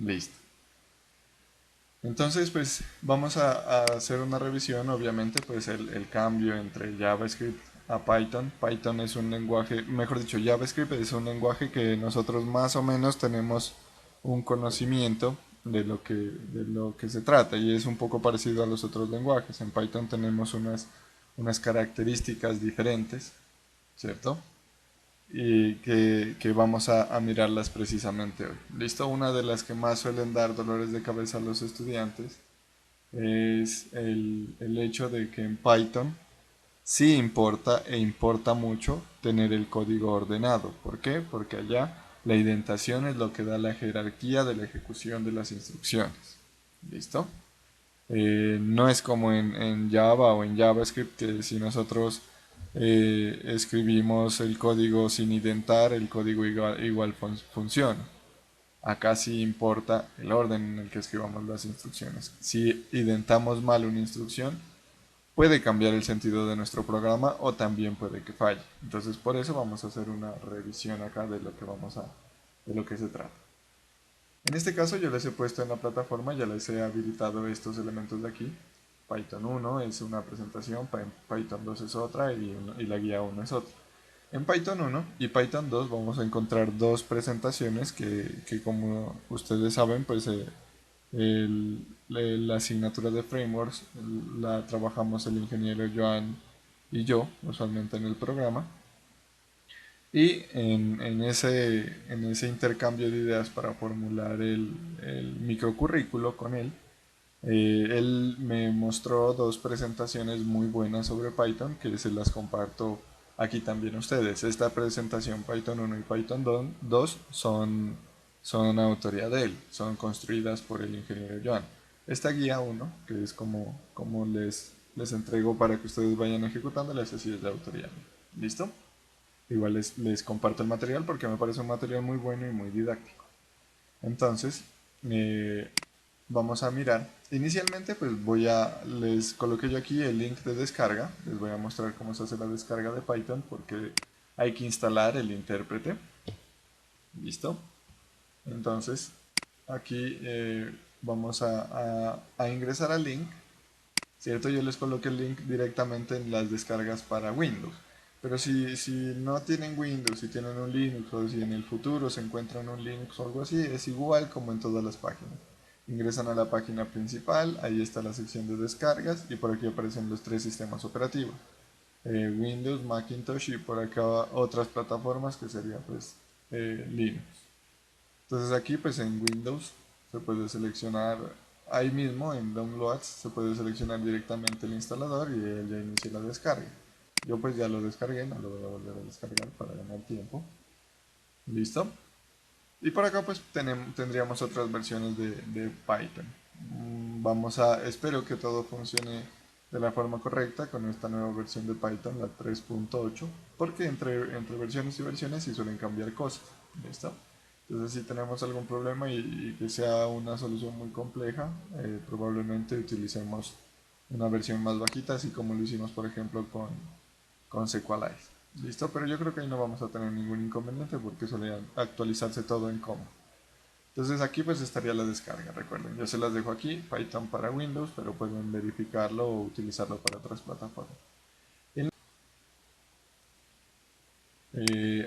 Listo. Entonces, pues vamos a hacer una revisión, obviamente, pues el cambio entre JavaScript a Python. Python es un lenguaje, mejor dicho, JavaScript es un lenguaje que nosotros más o menos tenemos un conocimiento de lo que se trata y es un poco parecido a los otros lenguajes. En Python tenemos unas características diferentes, ¿cierto? Y que vamos a mirarlas precisamente hoy. ¿Listo? Una de las que más suelen dar dolores de cabeza a los estudiantes es el hecho de que en Python sí importa e importa mucho tener el código ordenado. ¿Por qué? Porque allá la indentación es lo que da la jerarquía de la ejecución de las instrucciones. ¿Listo? No es como en Java o en JavaScript que si nosotros escribimos el código sin indentar, el código igual funciona. Acá sí importa el orden en el que escribamos las instrucciones. Si identamos mal una instrucción, puede cambiar el sentido de nuestro programa o también puede que falle. Entonces por eso vamos a hacer una revisión acá de lo que de lo que se trata. En este caso yo les he puesto en la plataforma, ya les he habilitado estos elementos de aquí. Python 1 es una presentación, Python 2 es otra y la guía 1 es otra. En Python 1 y Python 2 vamos a encontrar dos presentaciones que como ustedes saben, pues la asignatura de frameworks la trabajamos el ingeniero Joan y yo, usualmente en el programa. Y en ese intercambio de ideas para formular el microcurrículo con él me mostró dos presentaciones muy buenas sobre Python que se las comparto aquí también a ustedes. Esta presentación Python 1 y Python 2 son autoría de él, son construidas por el ingeniero Joan. Esta guía 1, que es como les entrego para que ustedes vayan ejecutándolas, así es de autoría. ¿Listo? Igual les comparto el material porque me parece un material muy bueno y muy didáctico. Entonces, eh, vamos a mirar. Inicialmente, pues les coloqué yo aquí el link de descarga. Les voy a mostrar cómo se hace la descarga de Python porque hay que instalar el intérprete. ¿Listo? Entonces, aquí vamos a ingresar al link. ¿Cierto? Yo les coloqué el link directamente en las descargas para Windows. Pero si no tienen Windows, si tienen un Linux o si en el futuro se encuentran un Linux o algo así, es igual como en todas las páginas. Ingresan a la página principal, ahí está la sección de descargas y por aquí aparecen los tres sistemas operativos. Windows, Macintosh y por acá otras plataformas que sería pues Linux. Entonces aquí pues en Windows se puede seleccionar ahí mismo en Downloads, se puede seleccionar directamente el instalador y él ya inicia la descarga. Yo pues ya lo descargué, no lo voy a volver a descargar para ganar tiempo. ¿Listo? Y por acá pues tendríamos otras versiones de Python. Espero que todo funcione de la forma correcta con esta nueva versión de Python, la 3.8, porque entre versiones y versiones sí suelen cambiar cosas. ¿Listo? Entonces si tenemos algún problema y que sea una solución muy compleja, probablemente utilicemos una versión más bajita, así como lo hicimos por ejemplo con Sequalize. Listo, pero yo creo que ahí no vamos a tener ningún inconveniente porque suele actualizarse todo en común. Entonces aquí pues estaría la descarga, recuerden, yo se las dejo aquí, Python para Windows, pero pueden verificarlo o utilizarlo para otras plataformas.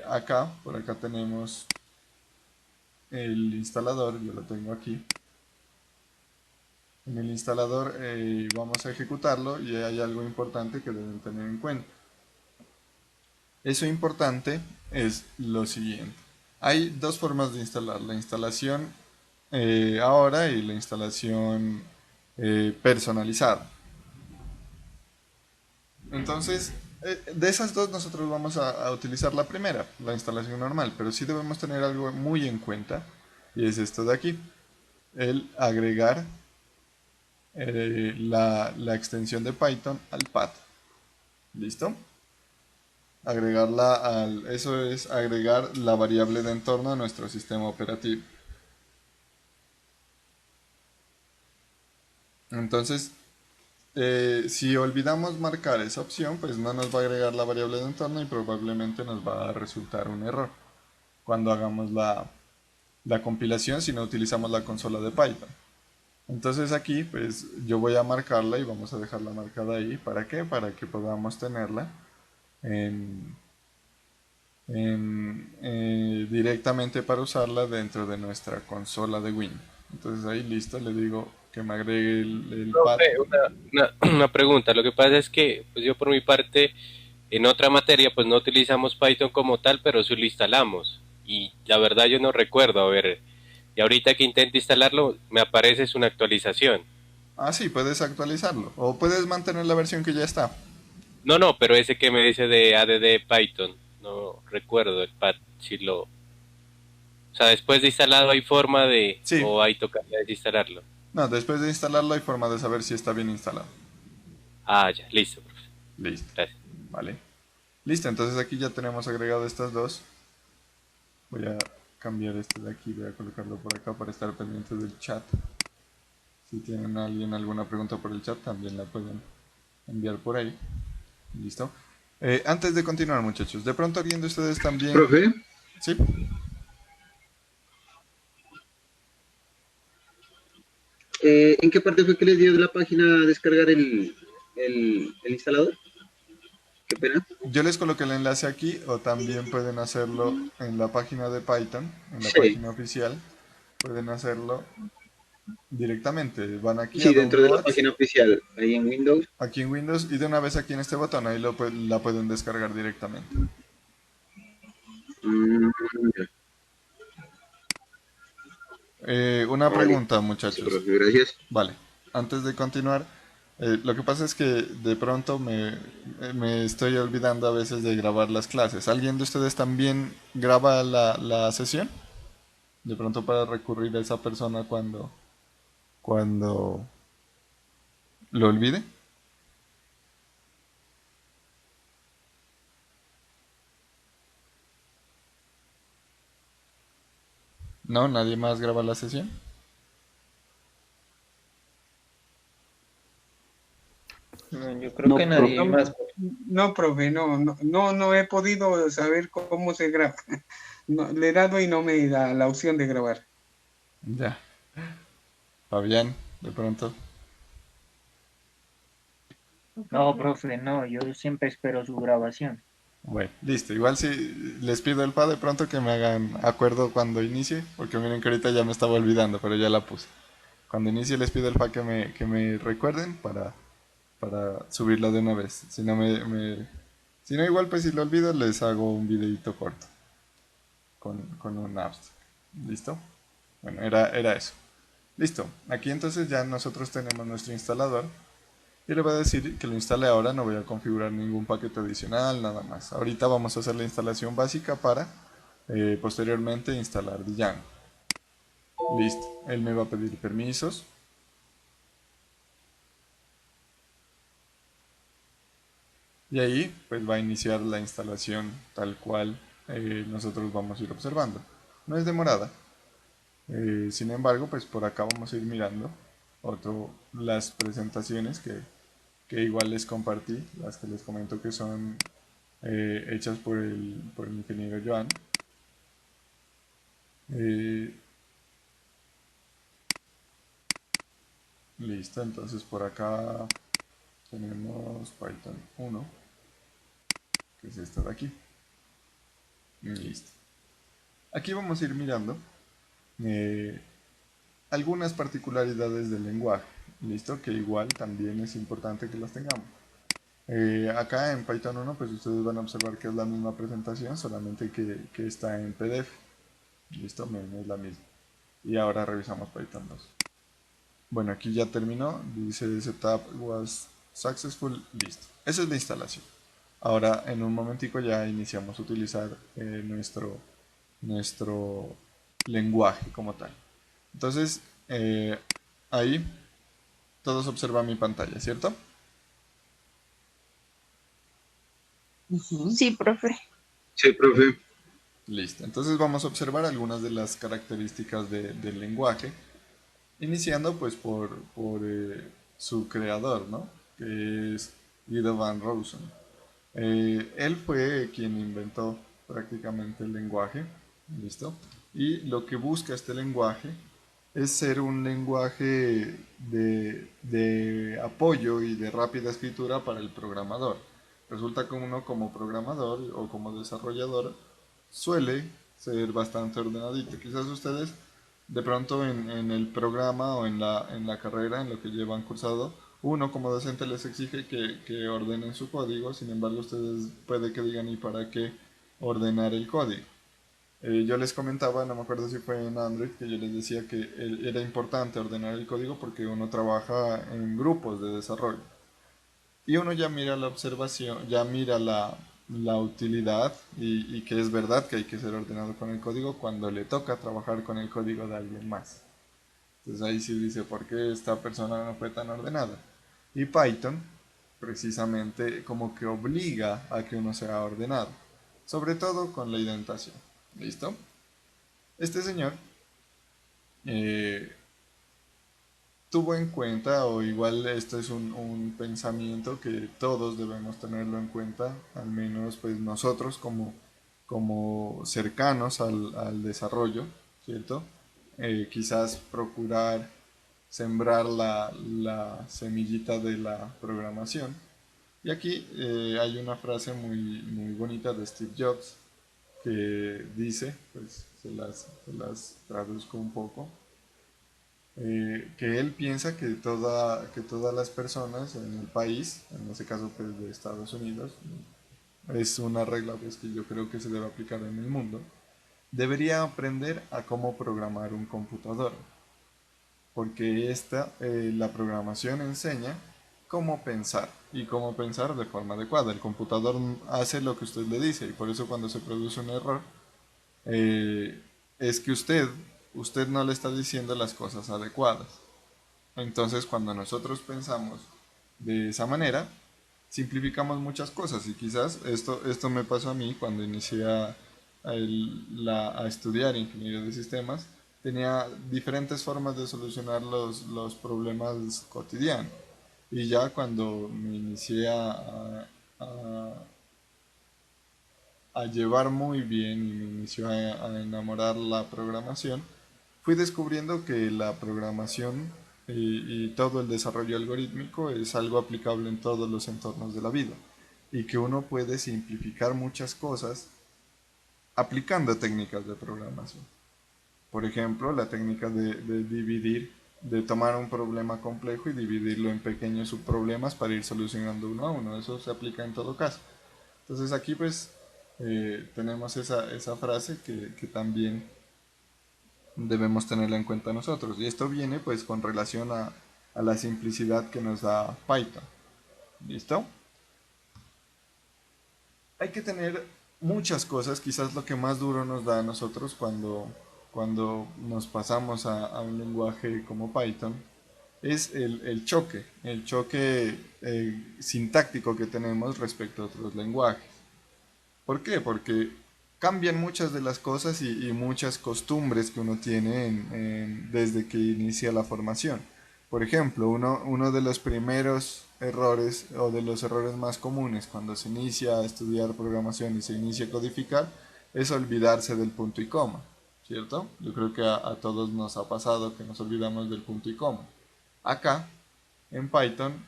Acá, por acá tenemos el instalador, yo lo tengo aquí. En el instalador vamos a ejecutarlo y hay algo importante que deben tener en cuenta. Eso importante es lo siguiente. Hay dos formas de instalar, la instalación ahora y la instalación personalizada. Entonces, de esas dos nosotros vamos a utilizar la primera, la instalación normal, pero sí debemos tener algo muy en cuenta y es esto de aquí, el agregar la extensión de Python al path. ¿Listo? Eso es agregar la variable de entorno a nuestro sistema operativo. Entonces, si olvidamos marcar esa opción, pues no nos va a agregar la variable de entorno y probablemente nos va a resultar un error cuando hagamos la compilación si no utilizamos la consola de Python. Entonces aquí pues yo voy a marcarla y vamos a dejarla marcada ahí. ¿Para qué? Para que podamos tenerla en, directamente para usarla dentro de nuestra consola de Win. Entonces ahí listo, le digo que me agregue el pad. Profe, una pregunta. Lo que pasa es que, pues yo por mi parte, en otra materia, pues no utilizamos Python como tal, pero sí lo instalamos. Y la verdad yo no recuerdo, a ver, y ahorita que intento instalarlo, me aparece es una actualización. Ah, sí, puedes actualizarlo o puedes mantener la versión que ya está. No, no, pero ese que me dice de ADD Python, no recuerdo el pad, si lo... O sea, después de instalado hay forma de... Sí, o hay tocaría desinstalarlo. no, después de instalarlo hay forma de saber si está bien instalado. Ah, ya, listo, profe. Listo, Gracias. vale. Listo, entonces aquí ya tenemos agregado estas dos. Voy a cambiar este de aquí, voy a colocarlo por acá para estar pendiente del chat. Si tienen alguien alguna pregunta por el chat, también la pueden enviar por ahí. Listo. Antes de continuar, muchachos, de pronto alguien de ustedes también... Profe, Sí, ¿en qué parte fue que les dio de la página a descargar el instalador? Qué pena. yo les coloqué el enlace aquí o también pueden hacerlo en la página de Python, en la Sí, página oficial. Pueden hacerlo directamente. Van aquí a sí, dentro de la Downloads, página oficial, ahí en Windows. aquí en Windows y de una vez aquí en este botón, ahí la pueden descargar directamente. Mm, ya, Una vale. pregunta, Sí, muchachos. profe, gracias. Vale, antes de continuar, lo que pasa es que de pronto me estoy olvidando a veces de grabar las clases. ¿Alguien de ustedes también graba la sesión? De pronto para recurrir a esa persona cuando lo olvide. ¿No? ¿Nadie más graba la sesión? No, yo creo No, que profe. nadie No, más. no, profe, no he podido saber cómo se graba. No, le he dado y no me da la opción de grabar. Ya. Fabián, de pronto. No, profe, no, yo siempre espero su grabación. Bueno, listo. Igual si les pido el pad de pronto que me hagan acuerdo cuando inicie, porque miren que ahorita ya me estaba olvidando, pero ya la puse. Cuando inicie les pido el pad que me recuerden para subirla de una vez. Si no si no igual pues si lo olvido les hago un videito corto con un abstract. ¿Listo? Bueno, era eso. Listo. Aquí entonces ya nosotros tenemos nuestro instalador. Y le voy a decir que lo instale ahora, no voy a configurar ningún paquete adicional, nada más. Ahorita vamos a hacer la instalación básica para posteriormente instalar Django. Listo, él me va a pedir permisos. Y ahí pues va a iniciar la instalación tal cual nosotros vamos a ir observando. No es demorada. Sin embargo, pues por acá vamos a ir mirando las presentaciones que igual les compartí, las que les comento que son hechas por el ingeniero Joan. Eh, Listo, entonces por acá tenemos Python 1, que es esta de aquí. Listo. Aquí vamos a ir mirando eh, algunas particularidades del lenguaje. Listo, que igual también es importante que las tengamos. Acá en Python 1 pues ustedes van a observar que es la misma presentación, solamente que está en PDF. Listo, no es la misma. Y ahora revisamos Python 2. Bueno, aquí ya terminó. Dice setup was successful. Listo. Esa es la instalación. Ahora en un momentico ya iniciamos a utilizar nuestro lenguaje como tal. Entonces, ahí todos observan mi pantalla, ¿cierto? Ujú. Sí, profe. Sí, profe. Listo. Entonces vamos a observar algunas de las características del lenguaje, iniciando pues por su creador, ¿no? Que es Guido van Rossum. Él fue quien inventó prácticamente el lenguaje, ¿listo? Y lo que busca este lenguaje es ser un lenguaje de apoyo y de rápida escritura para el programador. Resulta que uno como programador o como desarrollador suele ser bastante ordenadito. Quizás ustedes de pronto en el programa o en la carrera, en lo que llevan cursado, uno como docente les exige que ordenen su código, sin embargo ustedes puede que digan ¿y para qué ordenar el código? Yo les comentaba, no me acuerdo si fue en Android, que yo les decía que era importante ordenar el código porque uno trabaja en grupos de desarrollo. Y uno ya mira la observación, ya mira la utilidad y que es verdad que hay que ser ordenado con el código cuando le toca trabajar con el código de alguien más. Entonces ahí sí dice, ¿por qué esta persona no fue tan ordenada? Y Python precisamente como que obliga a que uno sea ordenado, sobre todo con la indentación. ¿Listo? Este señor eh, tuvo en cuenta, o igual esto es un pensamiento que todos debemos tenerlo en cuenta, al menos pues nosotros como cercanos al desarrollo, ¿cierto? Quizás procurar sembrar la semillita de la programación. Y aquí hay una frase muy bonita de Steve Jobs que dice, pues se las traduzco un poco, que él piensa que todas las personas en el país, en este caso pues de Estados Unidos, es una regla pues que yo creo que se debe aplicar en el mundo, debería aprender a cómo programar un computador, porque la programación enseña cómo pensar y cómo pensar de forma adecuada. El computador hace lo que usted le dice y por eso cuando se produce un error, eh, es que usted no le está diciendo las cosas adecuadas. Entonces, cuando nosotros pensamos de esa manera, simplificamos muchas cosas y quizás esto me pasó a mí cuando inicié a estudiar ingeniería de sistemas. Tenía diferentes formas de solucionar los problemas cotidianos. Y ya cuando me inicié a llevar muy bien y me inició a enamorar la programación, fui descubriendo que la programación y todo el desarrollo algorítmico es algo aplicable en todos los entornos de la vida y que uno puede simplificar muchas cosas aplicando técnicas de programación. Por ejemplo, la técnica de dividir, de tomar un problema complejo y dividirlo en pequeños subproblemas para ir solucionando uno a uno. Eso se aplica en todo caso. Entonces aquí pues tenemos esa frase que también debemos tenerla en cuenta nosotros. Y esto viene pues con relación a la simplicidad que nos da Python. ¿Listo? Hay que tener muchas cosas, quizás lo que más duro nos da a nosotros cuando nos pasamos a un lenguaje como Python, es el choque sintáctico que tenemos respecto a otros lenguajes. ¿Por qué? Porque cambian muchas de las cosas y muchas costumbres que uno tiene desde que inicia la formación. Por ejemplo, uno de los primeros errores o de los errores más comunes cuando se inicia a estudiar programación y se inicia a codificar es olvidarse del punto y coma, ¿cierto? Yo creo que a todos nos ha pasado que nos olvidamos del punto y coma. Acá, en Python,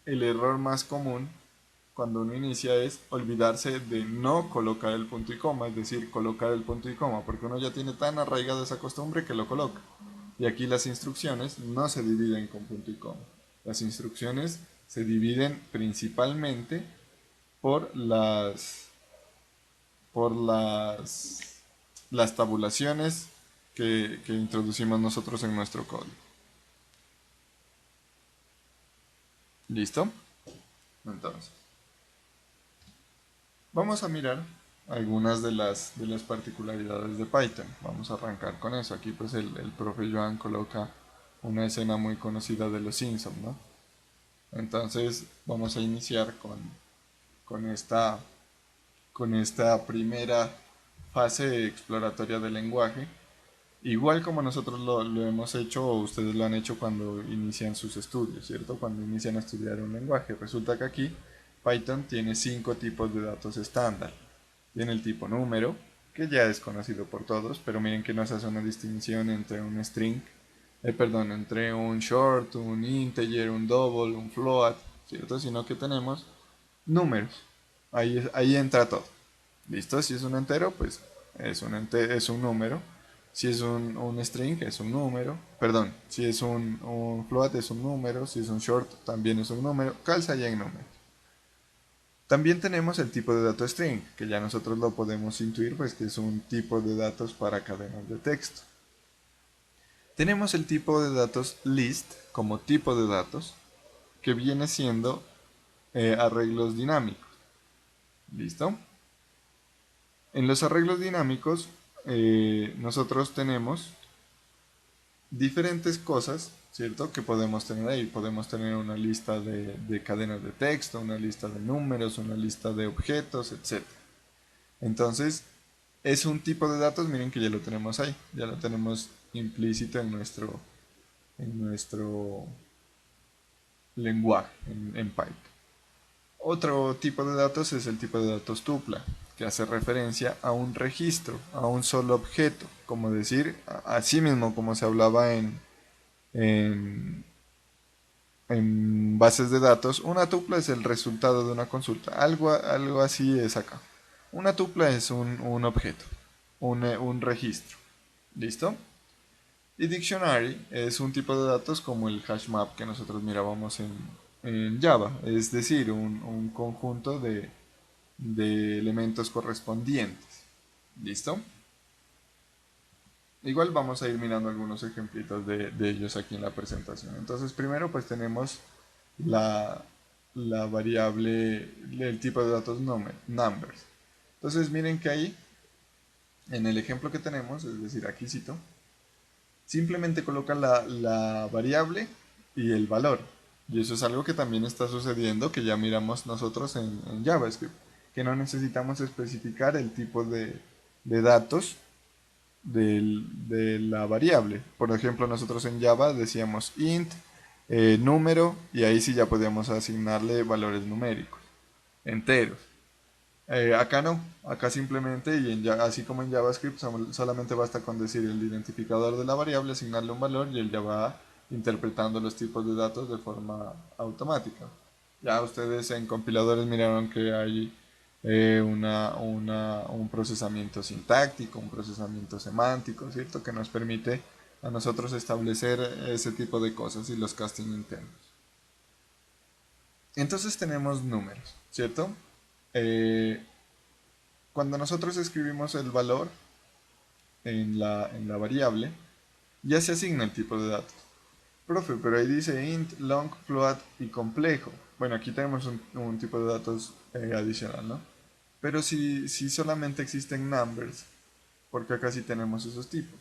el error más común cuando uno inicia es olvidarse de no colocar el punto y coma, es decir, colocar el punto y coma, porque uno ya tiene tan arraigada esa costumbre que lo coloca. Y aquí las instrucciones no se dividen con punto y coma. Las instrucciones se dividen principalmente por las tabulaciones que introducimos nosotros en nuestro código. ¿Listo? Entonces, vamos a mirar algunas de las particularidades de Python. Vamos a arrancar con eso. Aquí pues el profe Joan coloca una escena muy conocida de los Simpsons, ¿no? Entonces vamos a iniciar con esta, con esta primera fase exploratoria del lenguaje. Igual como nosotros lo hemos hecho o ustedes lo han hecho cuando inician sus estudios, ¿cierto? Cuando inician a estudiar un lenguaje. Resulta que aquí Python tiene 5 tipos de datos estándar. Tiene el tipo número, que ya es conocido por todos, pero miren que nos hace una distinción entre un string, perdón, entre un short, un integer, un double, un float, ¿cierto? Sino que tenemos números. Ahí entra todo. ¿Listo? Si es un entero, pues es un número. Si es un string, es un número. Perdón, si es un float, es un número. Si es un short, también es un número. Calza ya en números. También tenemos el tipo de dato string, que ya nosotros lo podemos intuir, pues que es un tipo de datos para cadenas de texto. Tenemos el tipo de datos list como tipo de datos, que viene siendo arreglos dinámicos. ¿Listo? En los arreglos dinámicos, nosotros tenemos diferentes cosas, ¿cierto? Que podemos tener ahí. Podemos tener una lista de cadenas de texto, una lista de números, una lista de objetos, etc. Entonces, es un tipo de datos, miren que ya lo tenemos ahí, ya lo tenemos implícito en nuestro lenguaje, en Python. Otro tipo de datos es el tipo de datos tupla, que hace referencia a un registro, a un solo objeto, como decir, así mismo como se hablaba en, en bases de datos, una tupla es el resultado de una consulta, algo así es acá. Una tupla es un objeto, un registro, ¿listo? Y dictionary es un tipo de datos como el hash map que nosotros mirábamos en Java, es decir, un conjunto de elementos correspondientes. ¿Listo? Igual vamos a ir mirando algunos ejemplitos de ellos aquí en la presentación. Entonces, primero pues tenemos la, la variable, el tipo de datos numbers. Entonces, miren que ahí, en el ejemplo que tenemos, es decir, aquí cito, simplemente coloca la variable y el valor. Y eso es algo que también está sucediendo, que ya miramos nosotros en JavaScript, que no necesitamos especificar el tipo de datos de la variable. Por ejemplo, nosotros en Java decíamos int, número, y ahí sí ya podíamos asignarle valores numéricos, enteros. Acá no, acá simplemente, así como en JavaScript, solamente basta con decir el identificador de la variable, asignarle un valor y él ya va interpretando los tipos de datos de forma automática. Ya ustedes en compiladores miraron que hay un procesamiento sintáctico, un procesamiento semántico, ¿cierto? Que nos permite a nosotros establecer ese tipo de cosas y los casting internos. Entonces tenemos números, ¿cierto? Cuando nosotros escribimos el valor en la variable, ya se asigna el tipo de datos. Profe, pero ahí dice int, long, float y complejo. Bueno, aquí tenemos un tipo de datos adicional, ¿no? Pero si solamente existen numbers, porque acá sí tenemos esos tipos.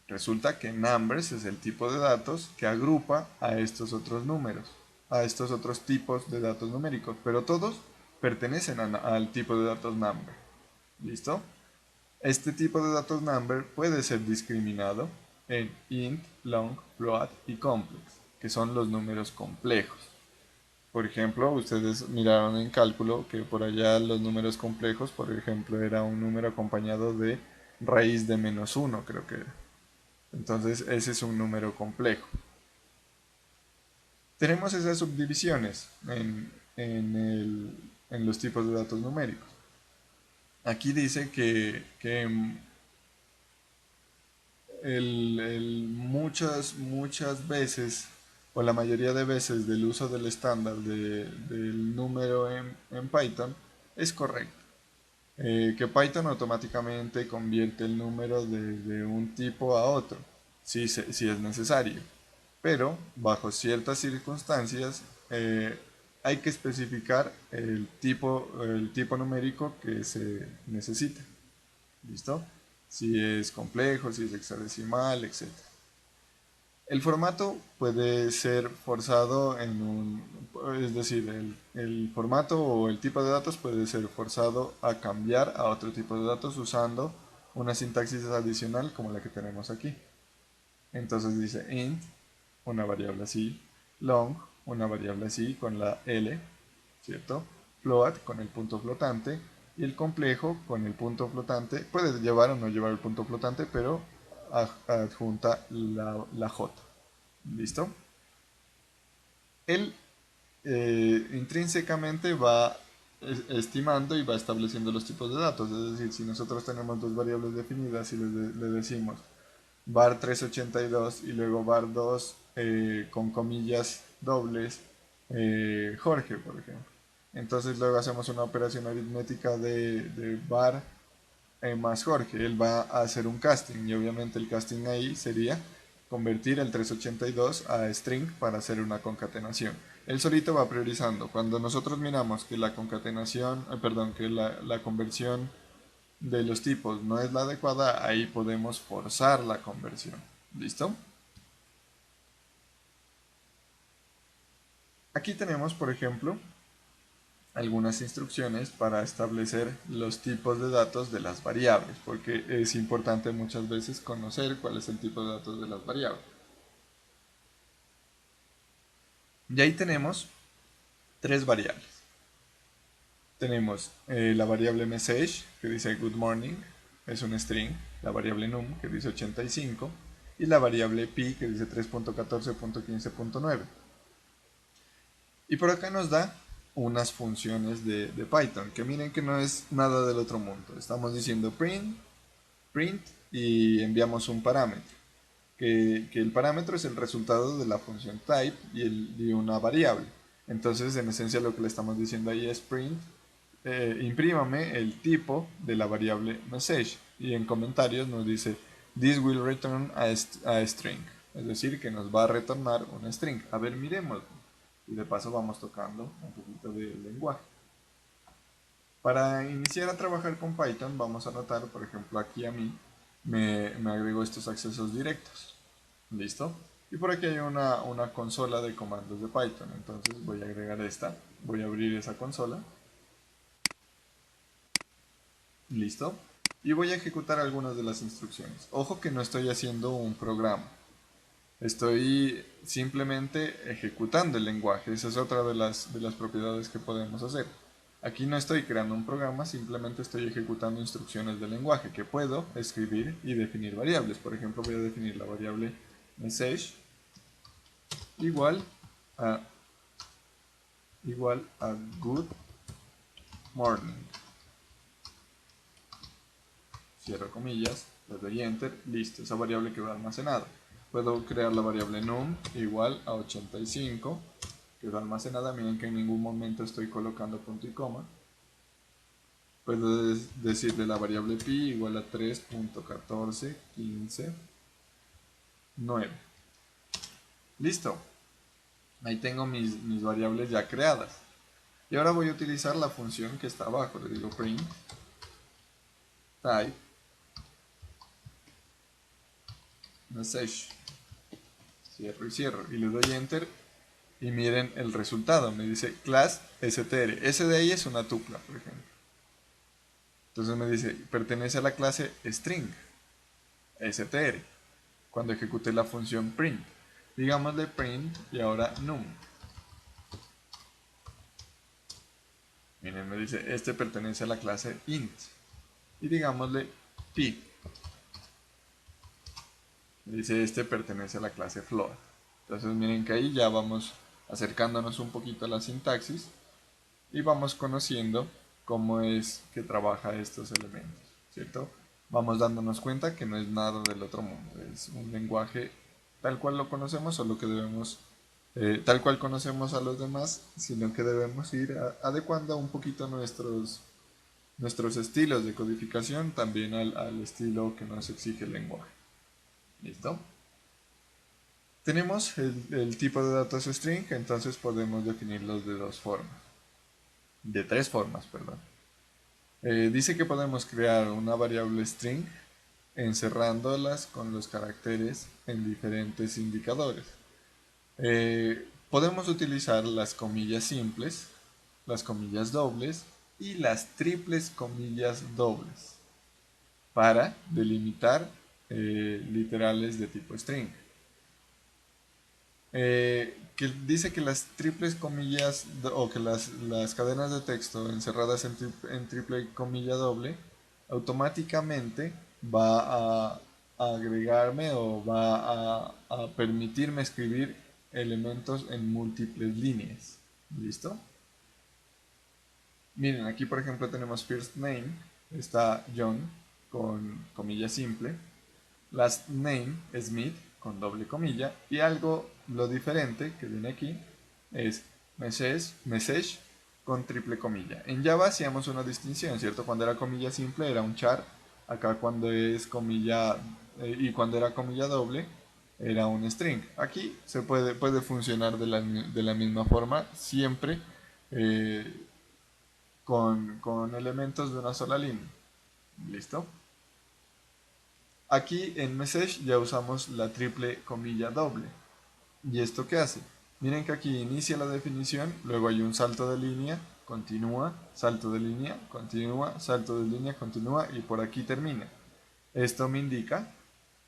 Resulta que numbers es el tipo de datos que agrupa a estos otros números, a estos otros tipos de datos numéricos, pero todos pertenecen al tipo de datos number. ¿Listo? Este tipo de datos number puede ser discriminado en int, long, float y complex, que son los números complejos. Por ejemplo, ustedes miraron en cálculo que por allá los números complejos, por ejemplo, era un número acompañado de raíz de -1, creo que era. Entonces, ese es un número complejo. Tenemos esas subdivisiones en los tipos de datos numéricos. Aquí dice que muchas veces, o la mayoría de veces del uso del estándar del número en Python es correcto. Que Python automáticamente convierte el número de un tipo a otro, si es necesario. Pero bajo ciertas circunstancias hay que especificar el tipo numérico que se necesita. ¿Listo? Si es complejo, si es hexadecimal, etc. El formato puede ser forzado es decir, el formato o el tipo de datos puede ser forzado a cambiar a otro tipo de datos usando una sintaxis adicional como la que tenemos aquí. Entonces dice int, una variable así, long, una variable así con la L, ¿cierto? Float con el punto flotante y el complejo con el punto flotante, puede llevar o no llevar el punto flotante, pero adjunta la J. ¿Listo? Él intrínsecamente va estimando y va estableciendo los tipos de datos. Es decir, si nosotros tenemos dos variables definidas y le decimos var 382 y luego var 2 con comillas dobles Jorge, por ejemplo. Entonces luego hacemos una operación aritmética de var más Jorge. Él va a hacer un casting y obviamente el casting ahí sería convertir el 382 a string para hacer una concatenación. Él solito va priorizando. Cuando nosotros miramos que la concatenación, perdón, que la conversión de los tipos no es la adecuada, ahí podemos forzar la conversión. ¿Listo? Aquí tenemos, por ejemplo, algunas instrucciones para establecer los tipos de datos de las variables, porque es importante muchas veces conocer cuál es el tipo de datos de las variables. Y ahí tenemos tres variables. Tenemos la variable message, que dice good morning, es un string, la variable num, que dice 85, y la variable pi, que dice 3.14.15.9. Y por acá nos da unas funciones de Python, que miren que no es nada del otro mundo. Estamos diciendo print y enviamos un parámetro, que el parámetro es el resultado de la función type y una variable. Entonces, en esencia, lo que le estamos diciendo ahí es print, imprímame el tipo de la variable message. Y en comentarios nos dice, this will return a string. Es decir, que nos va a retornar un string. A ver, miremos. Y de paso vamos tocando un poquito de lenguaje. Para iniciar a trabajar con Python vamos a notar, por ejemplo, aquí a mí me agrego estos accesos directos. ¿Listo? Y por aquí hay una consola de comandos de Python. Entonces voy a agregar esta. Voy a abrir esa consola. ¿Listo? Y voy a ejecutar algunas de las instrucciones. Ojo que no estoy haciendo un programa. Estoy simplemente ejecutando el lenguaje. Esa es otra de las propiedades que podemos hacer. Aquí no estoy creando un programa, simplemente estoy ejecutando instrucciones del lenguaje que puedo escribir y definir variables. Por ejemplo, voy a definir la variable message igual a good morning. Cierro comillas, le doy enter, listo, esa variable quedó almacenada. Puedo crear la variable num igual a 85, quedó almacenada. Miren que en ningún momento estoy colocando punto y coma. Puedo decirle la variable pi igual a 3.1415.9. Listo. Ahí tengo mis variables ya creadas. Y ahora voy a utilizar la función que está abajo. Le digo print type message. Cierro y cierro. Y le doy enter. Y miren el resultado. Me dice class str. Ese de ahí es una tupla, por ejemplo. Entonces me dice, pertenece a la clase string, str, cuando ejecute la función print. Digámosle print y ahora num. Miren, me dice, este pertenece a la clase int. Y digámosle pi. Me dice, este pertenece a la clase float. Entonces miren que ahí ya vamos acercándonos un poquito a la sintaxis y vamos conociendo cómo es que trabaja estos elementos, ¿cierto? Vamos dándonos cuenta que no es nada del otro mundo, es un lenguaje tal cual lo conocemos, solo que debemos, tal cual conocemos a los demás, sino que debemos ir adecuando un poquito nuestros estilos de codificación también al estilo que nos exige el lenguaje. ¿Listo? Tenemos el tipo de datos string, entonces podemos definirlos de dos formas. De tres formas, perdón. Dice que podemos crear una variable string encerrándolas con los caracteres en diferentes indicadores. Podemos utilizar las comillas simples, las comillas dobles y las triples comillas dobles para delimitar literales de tipo string. que dice que las triples comillas o que las cadenas de texto encerradas en triple comilla doble automáticamente va a agregarme o va a permitirme escribir elementos en múltiples líneas. ¿Listo? Miren, aquí por ejemplo tenemos first name, está John con comilla simple, last name, Smith, con doble comilla, y algo, lo diferente que viene aquí, es message con triple comilla. En Java hacíamos una distinción, ¿cierto? Cuando era comilla simple era un char, acá cuando es comilla, y cuando era comilla doble, era un string. Aquí se puede funcionar de la misma forma, siempre con elementos de una sola línea. ¿Listo? Aquí en message ya usamos la triple comilla doble. ¿Y esto qué hace? Miren que aquí inicia la definición, luego hay un salto de línea, continúa, salto de línea, continúa, salto de línea, continúa y por aquí termina. Esto me indica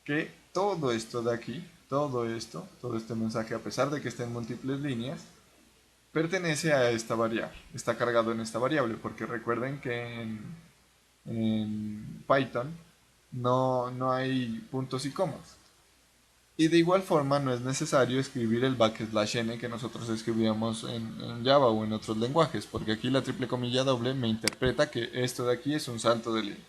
que todo esto de aquí, todo este mensaje, a pesar de que esté en múltiples líneas, pertenece a esta variable, está cargado en esta variable, porque recuerden que en Python no hay puntos y comas. Y de igual forma no es necesario escribir el \n que nosotros escribíamos en Java o en otros lenguajes, porque aquí la triple comilla doble me interpreta que esto de aquí es un salto de línea.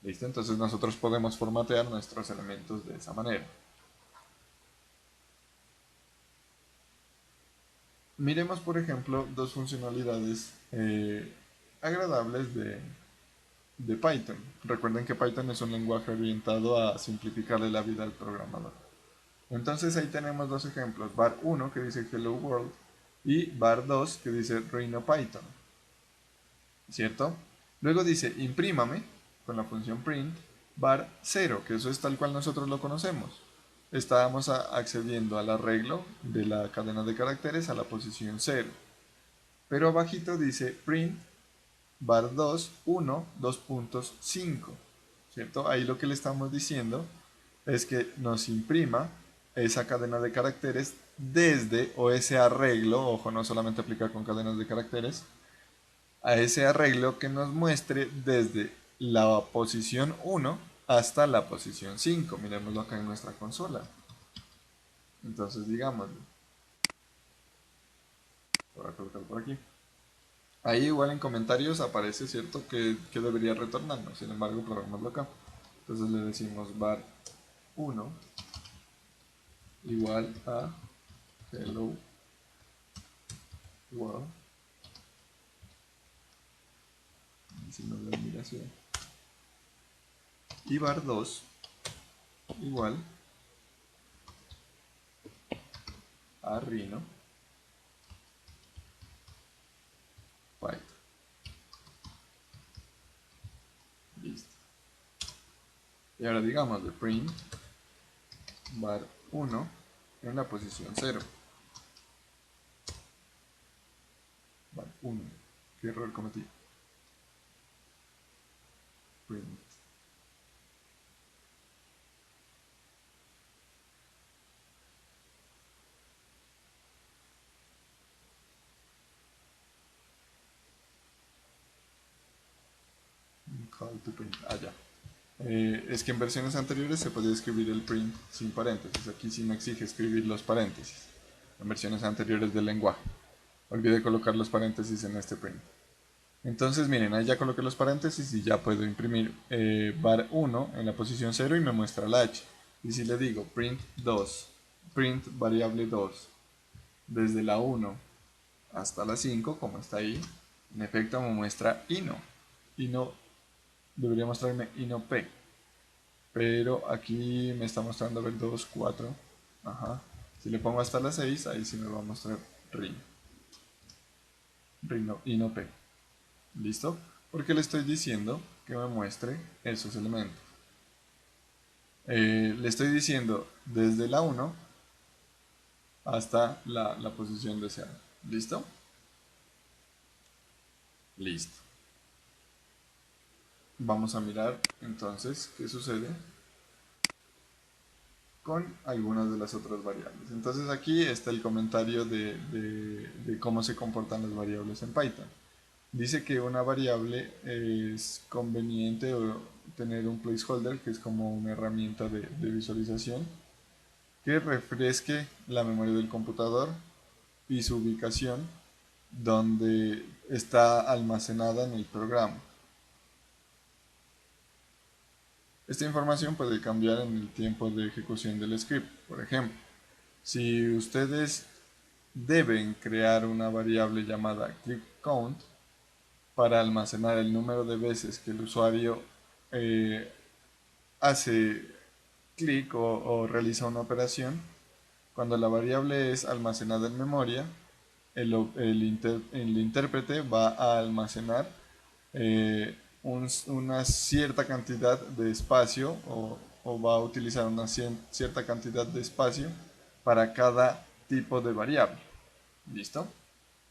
¿Listo? Entonces nosotros podemos formatear nuestros elementos de esa manera. Miremos, por ejemplo, dos funcionalidades agradables de Python. Recuerden que Python es un lenguaje orientado a simplificarle la vida al programador. Entonces ahí tenemos dos ejemplos, var1 que dice hello world y var2 que dice reino Python, ¿cierto? Luego dice imprímame con la función print var0, que eso es tal cual nosotros lo conocemos. Estábamos accediendo al arreglo de la cadena de caracteres a la posición 0. Pero abajito dice print var2 1 2.5, ¿cierto? Ahí lo que le estamos diciendo es que nos imprima esa cadena de caracteres desde, o ese arreglo, ojo, no solamente aplica con cadenas de caracteres, a ese arreglo que nos muestre desde la posición 1 hasta la posición 5. Miremoslo acá en nuestra consola. Entonces, digámoslo. Voy a colocar por aquí. Ahí igual en comentarios aparece, ¿cierto?, que debería retornarnos. Sin embargo, probémoslo acá. Entonces le decimos var 1 igual a hello world. Signo de admiración. Y var 2 igual a Rhino Python. Listo. Y ahora digamos de print var 1 en la posición 0. Var 1. ¿Qué error cometí? Print. Call to print. Ah, ya. Es que en versiones anteriores se podía escribir el print sin paréntesis. Aquí sí me exige escribir los paréntesis. En versiones anteriores del lenguaje. Olvidé colocar los paréntesis en este print. Entonces miren, ahí ya coloqué los paréntesis y ya puedo imprimir var 1 en la posición 0 y me muestra la h. Y si le digo print 2, print variable 2, desde la 1 hasta la 5, como está ahí, en efecto me muestra ino. Ino debería mostrarme ino p, pero aquí me está mostrando ver 2, 4. Ajá. Si le pongo hasta la 6, ahí sí me va a mostrar rino ino p. ¿Listo? Porque le estoy diciendo que me muestre esos elementos. Le estoy diciendo desde la 1 hasta la posición deseada. ¿Listo? Listo. Vamos a mirar entonces qué sucede con algunas de las otras variables. Entonces aquí está el comentario de cómo se comportan las variables en Python. Dice que una variable es conveniente tener un placeholder, que es como una herramienta de visualización, que refresque la memoria del computador y su ubicación donde está almacenada en el programa. Esta información puede cambiar en el tiempo de ejecución del script. Por ejemplo, si ustedes deben crear una variable llamada clickCount para almacenar el número de veces que el usuario hace clic o realiza una operación, cuando la variable es almacenada en memoria, el intérprete va a almacenar una cierta cantidad de espacio o va a utilizar una cierta cantidad de espacio para cada tipo de variable. ¿Listo?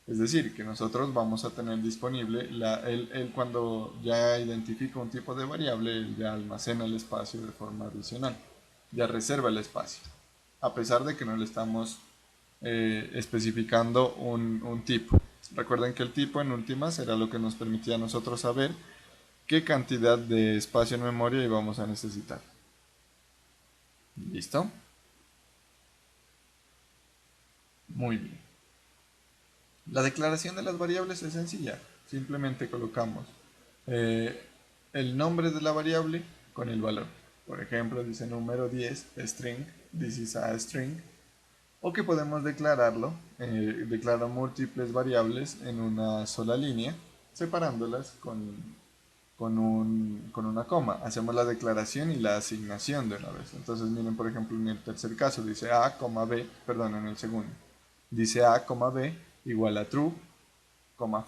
Es decir, que nosotros vamos a tener disponible, él cuando ya identifica un tipo de variable, él ya almacena el espacio de forma adicional, ya reserva el espacio, a pesar de que no le estamos especificando un tipo. Recuerden que el tipo en últimas era lo que nos permitía a nosotros saber qué cantidad de espacio en memoria íbamos a necesitar. ¿Listo? Muy bien. La declaración de las variables es sencilla. Simplemente colocamos el nombre de la variable con el valor. Por ejemplo, dice número 10, string, this is a string. O que podemos declararlo, declarar múltiples variables en una sola línea, separándolas con una coma. Hacemos la declaración y la asignación de una vez. Entonces miren, por ejemplo, en el tercer caso dice A, B, perdón, en el segundo. Dice A, B igual a true,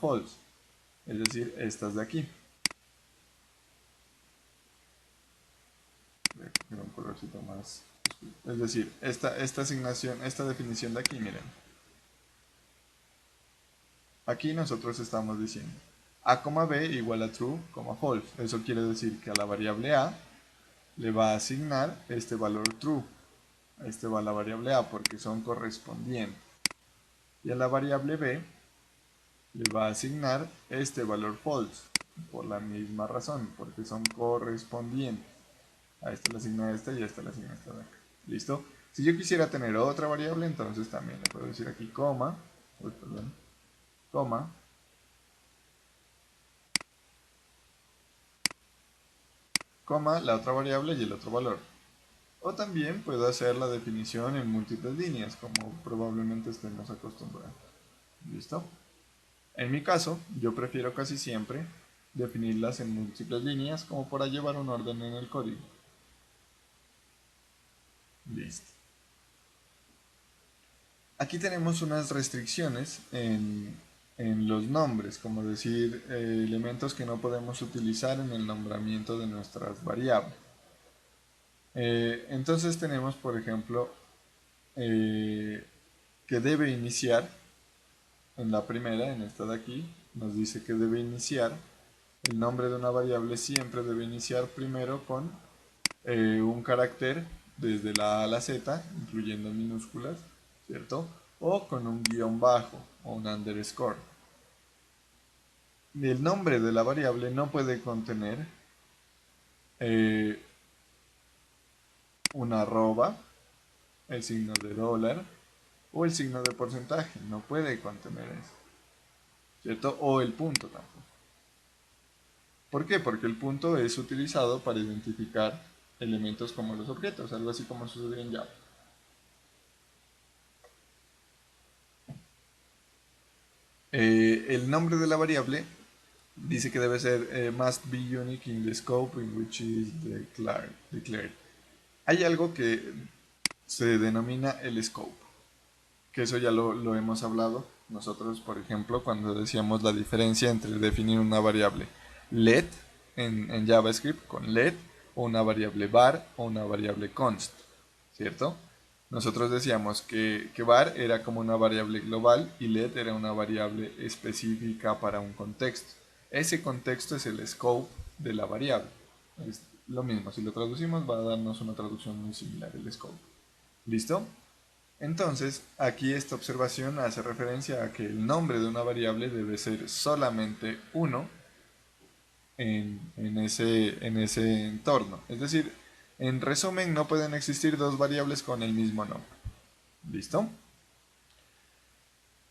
false. Es decir, estas de aquí. Un colorcito más. Es decir, esta asignación, esta definición de aquí, miren. Aquí nosotros estamos diciendo A, B igual a true, false. Eso quiere decir que a la variable A le va a asignar este valor true. Este va a la variable A porque son correspondientes. Y a la variable B le va a asignar este valor false. Por la misma razón, porque son correspondientes. A esta le asigna esta y a esta le asigna esta de acá. ¿Listo? Si yo quisiera tener otra variable, entonces también le puedo decir aquí coma, la otra variable y el otro valor. O también puedo hacer la definición en múltiples líneas, como probablemente estemos acostumbrados. ¿Listo? En mi caso, yo prefiero casi siempre definirlas en múltiples líneas como para llevar un orden en el código. Listo. Aquí tenemos unas restricciones en los nombres, como decir elementos que no podemos utilizar en el nombramiento de nuestras variables. Entonces tenemos, por ejemplo, que debe iniciar, en la primera, en esta de aquí, nos dice que debe iniciar, el nombre de una variable siempre debe iniciar primero con un carácter desde la A a la Z, incluyendo minúsculas, ¿cierto? O con un guión bajo o un underscore. El nombre de la variable no puede contener una arroba, el signo de dólar o el signo de porcentaje. No puede contener eso, ¿cierto? O el punto tampoco. ¿Por qué? Porque el punto es utilizado para identificar elementos como los objetos, algo así como sucede en Java. El nombre de la variable dice que debe ser must be unique in the scope in which is declared. Hay algo que se denomina el scope, que eso ya lo hemos hablado nosotros, por ejemplo, cuando decíamos la diferencia entre definir una variable let en JavaScript con let, o una variable var o una variable const, ¿cierto? Nosotros decíamos que var era como una variable global y let era una variable específica para un contexto. Ese contexto es el scope de la variable. Es lo mismo, si lo traducimos va a darnos una traducción muy similar, el scope. ¿Listo? Entonces, aquí esta observación hace referencia a que el nombre de una variable debe ser solamente uno en ese entorno. Es decir, en resumen, no pueden existir dos variables con el mismo nombre. ¿Listo?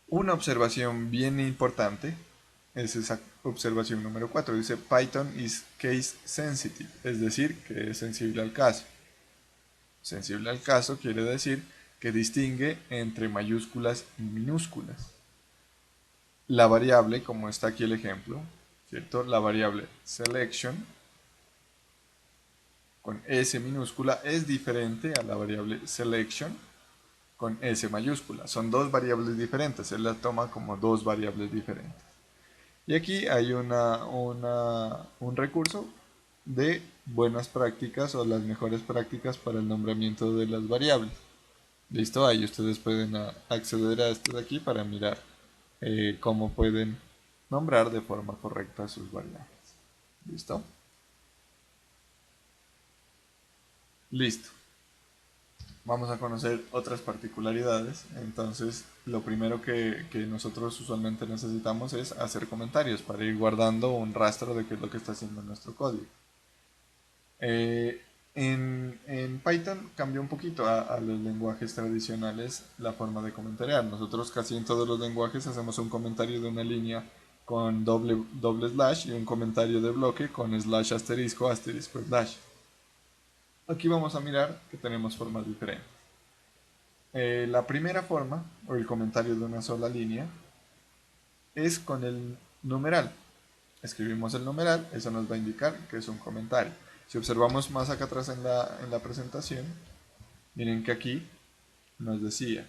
Una observación bien importante es esa observación número 4. Dice Python is case sensitive, es decir, que es sensible al caso. Sensible al caso quiere decir que distingue entre mayúsculas y minúsculas. La variable, como está aquí el ejemplo, ¿cierto? La variable selection con S minúscula es diferente a la variable selection con S mayúscula. Son dos variables diferentes, él las toma como dos variables diferentes. Y aquí hay un recurso de buenas prácticas o las mejores prácticas para el nombramiento de las variables. Listo, ahí ustedes pueden acceder a esto de aquí para mirar cómo pueden nombrar de forma correcta sus variables. ¿Listo? Listo. Vamos a conocer otras particularidades. Entonces, lo primero que nosotros usualmente necesitamos es hacer comentarios para ir guardando un rastro de qué es lo que está haciendo nuestro código. En Python cambia un poquito a los lenguajes tradicionales la forma de comentariar. Nosotros casi en todos los lenguajes hacemos un comentario de una línea con doble slash y un comentario de bloque con slash asterisco asterisco slash. Aquí vamos a mirar que tenemos formas diferentes. La primera forma, o el comentario de una sola línea, es con el numeral. Escribimos el numeral, eso nos va a indicar que es un comentario. Si observamos más acá atrás en la presentación, miren que aquí nos decía,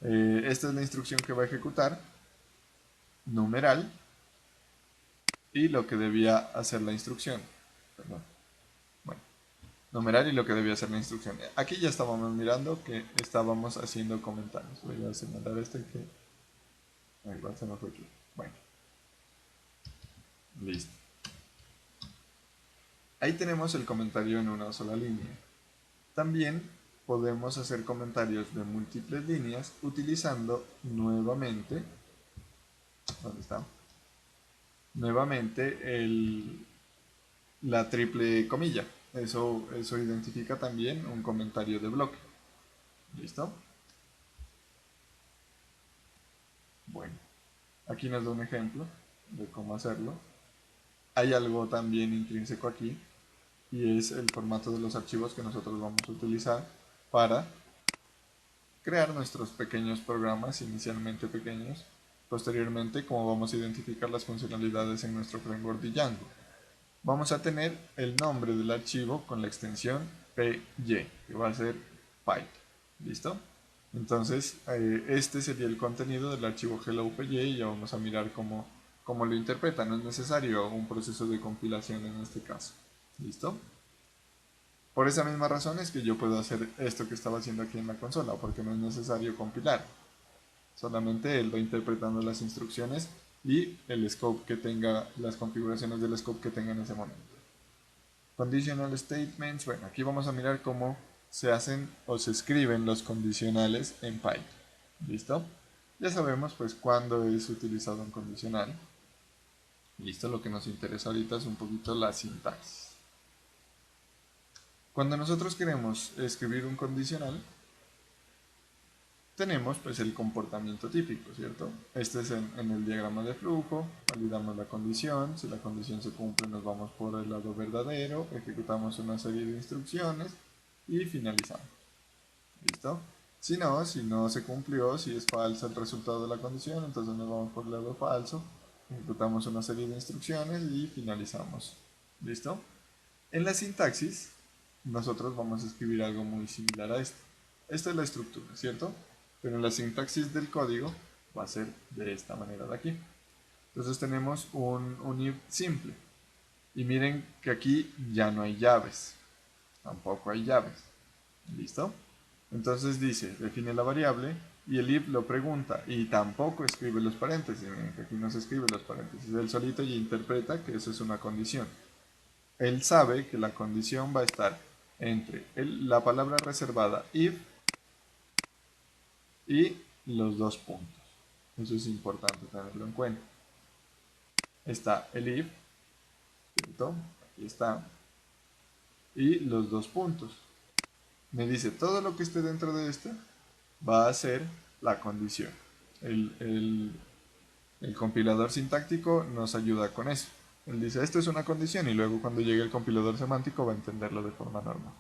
esta es la instrucción que va a ejecutar, numeral, y lo que debía hacer la instrucción. Perdón. Bueno, numeral y lo que debía hacer la instrucción. Aquí ya estábamos mirando que estábamos haciendo comentarios. Voy a señalar este que... Igual se me fue aquí. Bueno. Listo. Ahí tenemos el comentario en una sola línea. También podemos hacer comentarios de múltiples líneas utilizando nuevamente, ¿dónde está? Nuevamente la triple comilla. Eso identifica también un comentario de bloque. ¿Listo? Bueno, aquí nos da un ejemplo de cómo hacerlo. Hay algo también intrínseco aquí, y es el formato de los archivos que nosotros vamos a utilizar para crear nuestros pequeños programas, inicialmente pequeños. Posteriormente, como vamos a identificar las funcionalidades en nuestro framework de Django, vamos a tener el nombre del archivo con la extensión PY, que va a ser Python. ¿Listo? Entonces, este sería el contenido del archivo hello.py y ya vamos a mirar cómo lo interpreta. No es necesario un proceso de compilación en este caso. ¿Listo? Por esa misma razón es que yo puedo hacer esto que estaba haciendo aquí en la consola, porque no es necesario compilar. Solamente él va interpretando las instrucciones y el scope que tenga, las configuraciones del scope que tenga en ese momento. Conditional statements, bueno, aquí vamos a mirar cómo se hacen o se escriben los condicionales en Python. ¿Listo? Ya sabemos pues cuándo es utilizado un condicional. Listo, lo que nos interesa ahorita es un poquito la sintaxis. Cuando nosotros queremos escribir un condicional, tenemos pues el comportamiento típico, ¿cierto? Este es en el diagrama de flujo, validamos la condición, si la condición se cumple nos vamos por el lado verdadero, ejecutamos una serie de instrucciones y finalizamos. ¿Listo? Si no se cumplió, si es falso el resultado de la condición, entonces nos vamos por el lado falso, ejecutamos una serie de instrucciones y finalizamos. ¿Listo? En la sintaxis, nosotros vamos a escribir algo muy similar a esto. Esta es la estructura, ¿cierto? Pero en la sintaxis del código va a ser de esta manera de aquí. Entonces tenemos un if simple. Y miren que aquí ya no hay llaves. Tampoco hay llaves. ¿Listo? Entonces dice, define la variable y el if lo pregunta y tampoco escribe los paréntesis. Miren que aquí no se escribe los paréntesis. Él solito ya interpreta que eso es una condición. Él sabe que la condición va a estar entre la palabra reservada if y los dos puntos. Eso es importante tenerlo en cuenta. Está el if, ¿cierto? Aquí está. Y los dos puntos. Me dice, todo lo que esté dentro de esto va a ser la condición. El compilador sintáctico nos ayuda con eso. Él dice, esto es una condición y luego cuando llegue el compilador semántico va a entenderlo de forma normal.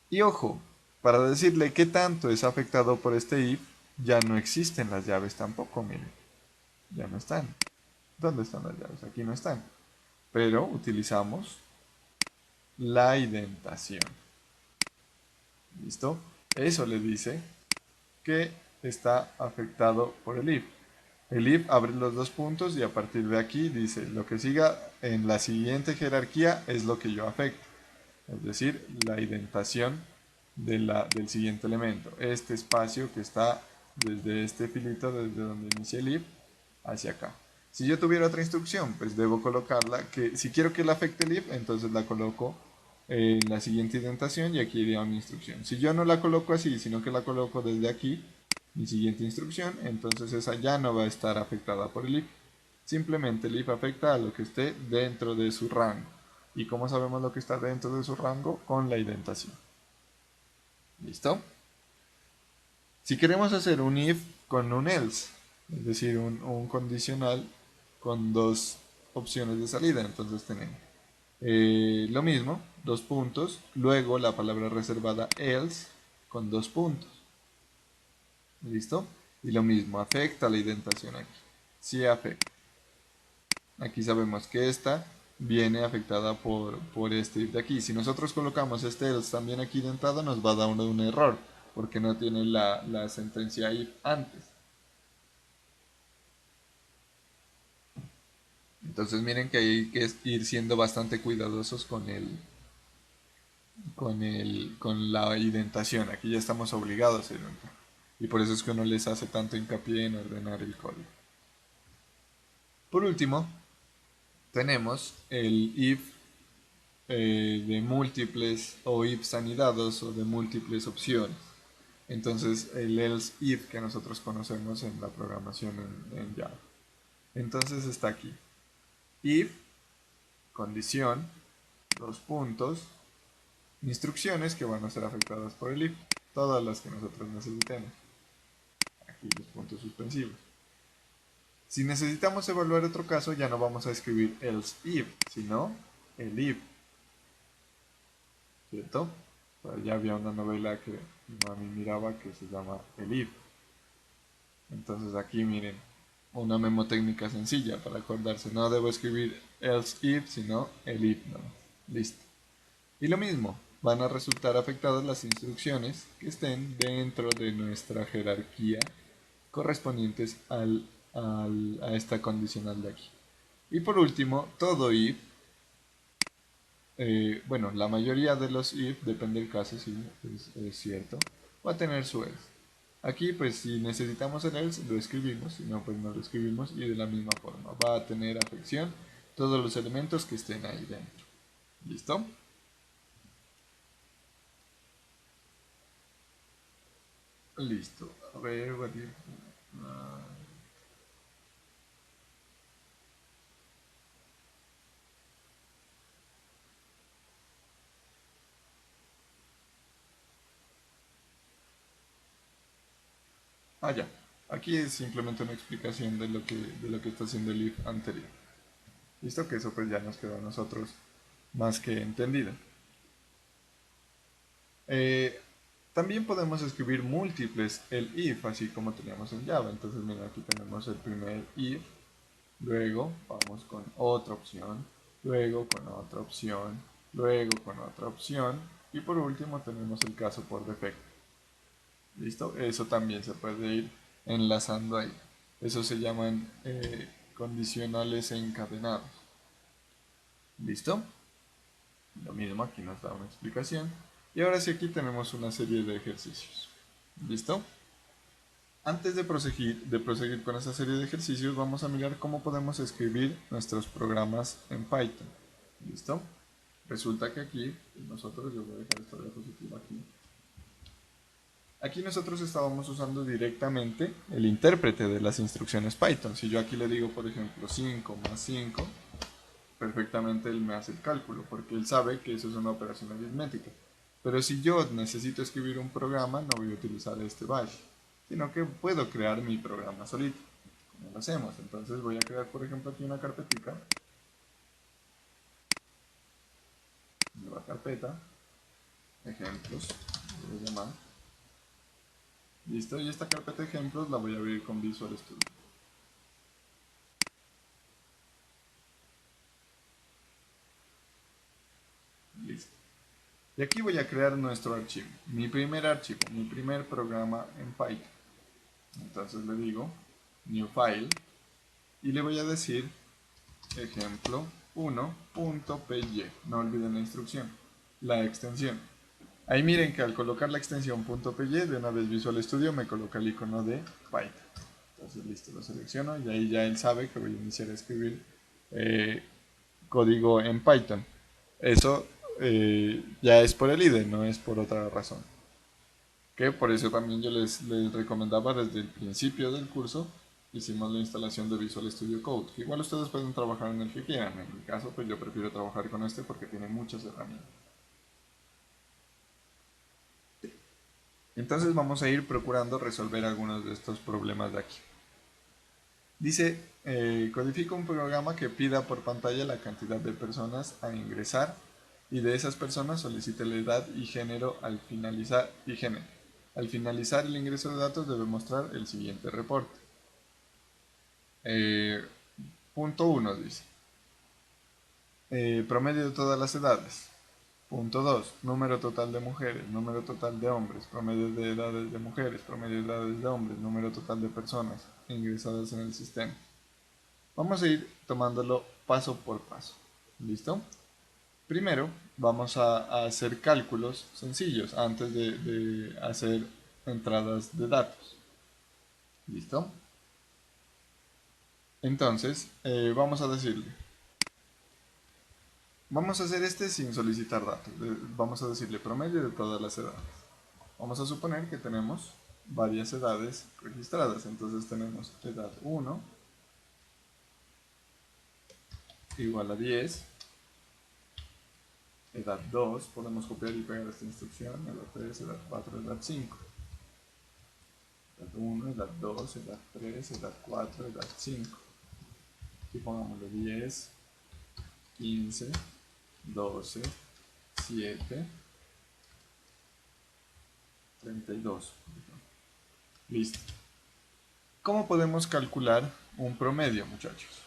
Y ojo, para decirle qué tanto es afectado por este if, ya no existen las llaves tampoco, miren. Ya no están. ¿Dónde están las llaves? Aquí no están. Pero utilizamos la indentación. ¿Listo? Eso le dice que está afectado por el if. El if abre los dos puntos y a partir de aquí dice, lo que siga en la siguiente jerarquía es lo que yo afecto. Es decir, la indentación del siguiente elemento. Este espacio que está desde este filito, desde donde inicia el if, hacia acá. Si yo tuviera otra instrucción, pues debo colocarla, que si quiero que la afecte el if, entonces la coloco en la siguiente indentación y aquí iría mi instrucción. Si yo no la coloco así, sino que la coloco desde aquí, mi siguiente instrucción, entonces esa ya no va a estar afectada por el if. Simplemente el if afecta a lo que esté dentro de su rango. ¿Y cómo sabemos lo que está dentro de su rango? Con la indentación. ¿Listo? Si queremos hacer un if con un else, es decir, un condicional con dos opciones de salida, entonces tenemos lo mismo, dos puntos, luego la palabra reservada else con dos puntos. ¿Listo? Y lo mismo, afecta la indentación aquí. Sí afecta. Aquí sabemos que esta viene afectada por este if de aquí. Si nosotros colocamos este else también aquí de entrada, nos va a dar un error, porque no tiene la sentencia if antes. Entonces miren que hay que ir siendo bastante cuidadosos con la indentación. Aquí ya estamos obligados a indentar. Y por eso es que uno les hace tanto hincapié en ordenar el código. Por último, tenemos el if de múltiples o ifs anidados o de múltiples opciones. Entonces el else if que nosotros conocemos en la programación en Java. Entonces está aquí. If, condición, dos puntos, instrucciones que van a ser afectadas por el if, todas las que nosotros necesitemos. Aquí los puntos suspensivos. Si necesitamos evaluar otro caso, ya no vamos a escribir else if, sino el if. ¿Cierto? Ya había una novela que mi mami miraba que se llama El if. Entonces aquí miren, una memotécnica sencilla para acordarse. No debo escribir else if, sino el if. No. Listo. Y lo mismo, van a resultar afectadas las instrucciones que estén dentro de nuestra jerarquía correspondientes a esta condicional de aquí. Y por último, todo if, bueno, la mayoría de los if, depende del caso, si es cierto, va a tener su else. Aquí pues si necesitamos el else lo escribimos, si no pues no lo escribimos y de la misma forma va a tener afección todos los elementos que estén ahí dentro. ¿Listo? Listo. A ver, ya. Aquí es simplemente una explicación de lo que está haciendo el if anterior. Listo, que eso pues ya nos quedó a nosotros más que entendido. También podemos escribir múltiples el if, así como teníamos en Java. Entonces, mira, aquí tenemos el primer if, luego vamos con otra opción, luego con otra opción, luego con otra opción, y por último tenemos el caso por defecto. ¿Listo? Eso también se puede ir enlazando ahí. Eso se llaman condicionales encadenados. ¿Listo? Lo mismo, aquí nos da una explicación. Y ahora sí, aquí tenemos una serie de ejercicios. ¿Listo? Antes de proseguir con esa serie de ejercicios, vamos a mirar cómo podemos escribir nuestros programas en Python. ¿Listo? Resulta que aquí, nosotros, yo voy a dejar esta diapositiva aquí. Aquí nosotros estábamos usando directamente el intérprete de las instrucciones Python. Si yo aquí le digo, por ejemplo, 5 más 5, perfectamente él me hace el cálculo, porque él sabe que eso es una operación aritmética. Pero si yo necesito escribir un programa, no voy a utilizar este bash, sino que puedo crear mi programa solito. ¿Cómo lo hacemos? Entonces voy a crear, por ejemplo, aquí una carpetica. Nueva carpeta. Ejemplos. Voy a llamar. Listo. Y esta carpeta de ejemplos la voy a abrir con Visual Studio. Listo. Y aquí voy a crear nuestro archivo. Mi primer programa en Python. Entonces le digo New File. Y le voy a decir ejemplo 1.py. No olviden la instrucción, la extensión. Ahí miren que al colocar la extensión .py, de una vez Visual Studio me coloca el icono de Python. Entonces listo, lo selecciono y ahí ya él sabe que voy a iniciar a escribir código en Python. Eso ya es por el IDE, no es por otra razón. Que por eso también yo les recomendaba desde el principio del curso, hicimos la instalación de Visual Studio Code, que igual ustedes pueden trabajar en el que quieran. En mi caso, pues yo prefiero trabajar con este porque tiene muchas herramientas. Entonces vamos a ir procurando resolver algunos de estos problemas de aquí. Dice, codifica un programa que pida por pantalla la cantidad de personas a ingresar y de esas personas solicite la edad y género al finalizar Al finalizar el ingreso de datos debe mostrar el siguiente reporte. Punto 1 dice, promedio de todas las edades. Punto 2, número total de mujeres, número total de hombres, promedio de edades de mujeres, promedio de edades de hombres, número total de personas ingresadas en el sistema. Vamos a ir tomándolo paso por paso. ¿Listo? Primero vamos a hacer cálculos sencillos antes de hacer entradas de datos. ¿Listo? Entonces, vamos a decirle, vamos a hacer este sin solicitar datos. Vamos a decirle promedio de todas las edades. Vamos a suponer que tenemos varias edades registradas. Entonces tenemos edad 1 igual a 10. Edad 2, podemos copiar y pegar esta instrucción. Edad 3, edad 4, edad 5. Edad 1, edad 2, edad 3, edad 4, edad 5. Aquí pongámosle 10, 15, 12, 7, 32. Listo. ¿Cómo podemos calcular un promedio, muchachos?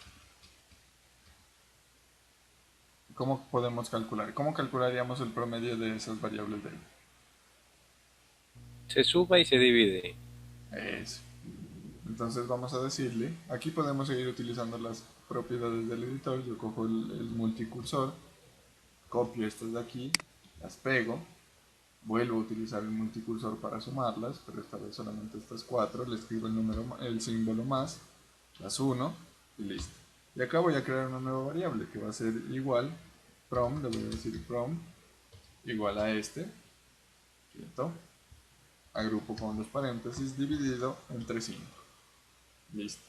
¿Cómo podemos calcular? ¿Cómo calcularíamos el promedio de esas variables de ahí? Se suma y se divide. Eso. Entonces vamos a decirle, aquí podemos seguir utilizando las propiedades del editor. Yo cojo el multicursor, copio estas de aquí, las pego, vuelvo a utilizar el multicursor para sumarlas, pero esta vez solamente estas 4, le escribo el símbolo más, las 1 y listo. Y acá voy a crear una nueva variable que va a ser igual, prom, le voy a decir prom, igual a este, ¿cierto? Agrupo con los paréntesis dividido entre 5. Listo.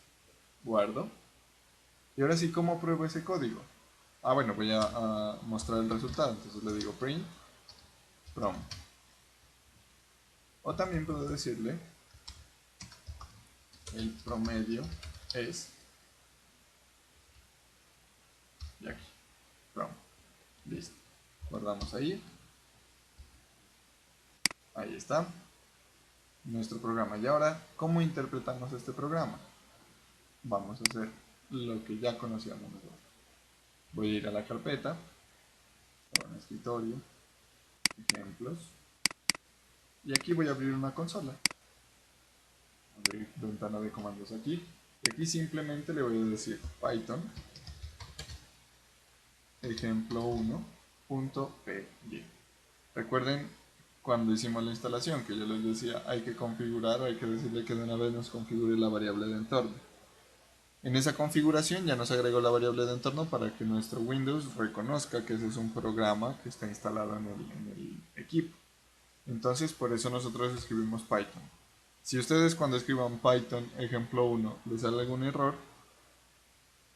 Guardo. Y ahora sí, ¿cómo pruebo ese código? Ah, bueno, voy a mostrar el resultado. Entonces le digo print prom. O también puedo decirle el promedio es, y aquí, prom. Listo. Guardamos ahí. Ahí está nuestro programa. Y ahora, ¿cómo interpretamos este programa? Vamos a hacer lo que ya conocíamos nosotros. Voy a ir a la carpeta, en escritorio, ejemplos, y aquí voy a abrir una consola. Abrir ventana de comandos aquí. Y aquí simplemente le voy a decir Python ejemplo 1.py. Recuerden cuando hicimos la instalación que yo les decía hay que configurar, hay que decirle que de una vez nos configure la variable de entorno. En esa configuración ya nos agregó la variable de entorno para que nuestro Windows reconozca que ese es un programa que está instalado en el equipo. Entonces por eso nosotros escribimos Python. Si ustedes cuando escriban Python ejemplo 1 les sale algún error,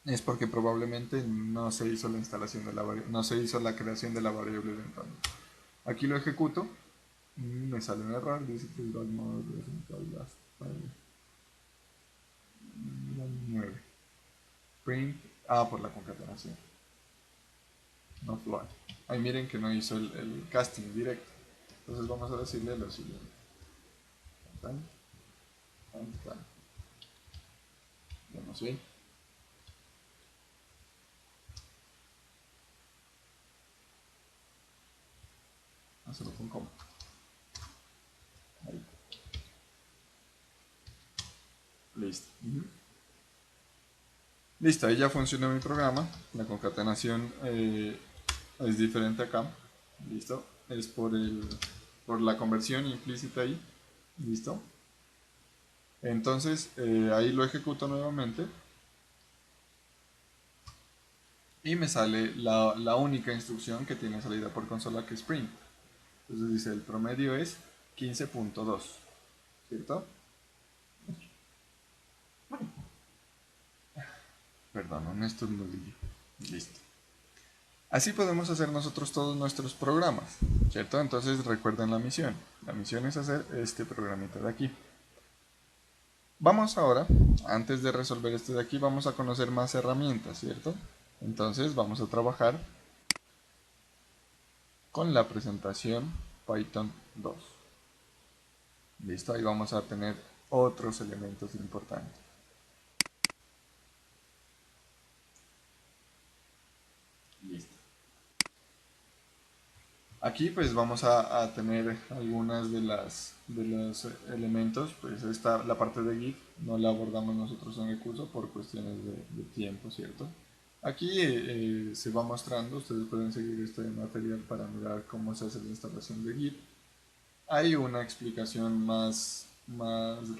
es porque probablemente no se hizo la instalación de la no se hizo la creación de la variable de entorno. Aquí lo ejecuto, me sale un error, dice que el modo de 9. Print, por la concatenación. No float. Ahí miren que no hizo el casting directo. Entonces vamos a decirle lo siguiente. Vamos bien. Hacerlo con coma. Ahí. Listo. Listo, ahí ya funcionó mi programa. La concatenación es diferente acá. Listo. Es por la conversión implícita ahí. Listo. Entonces ahí lo ejecuto nuevamente. Y me sale la única instrucción que tiene salida por consola, que es print. Entonces dice el promedio es 15.2. ¿Cierto? Perdón, un estornudillo. Listo. Así podemos hacer nosotros todos nuestros programas, ¿cierto? Entonces recuerden la misión. La misión es hacer este programita de aquí. Vamos ahora, antes de resolver este de aquí, vamos a conocer más herramientas, ¿cierto? Entonces vamos a trabajar con la presentación Python 2. Listo, ahí vamos a tener otros elementos importantes. Listo. Aquí pues vamos a tener algunas de los elementos. Pues la parte de Git no la abordamos nosotros en el curso por cuestiones de tiempo, ¿cierto? Aquí se va mostrando, ustedes pueden seguir este material para mirar cómo se hace la instalación de Git. Hay una explicación más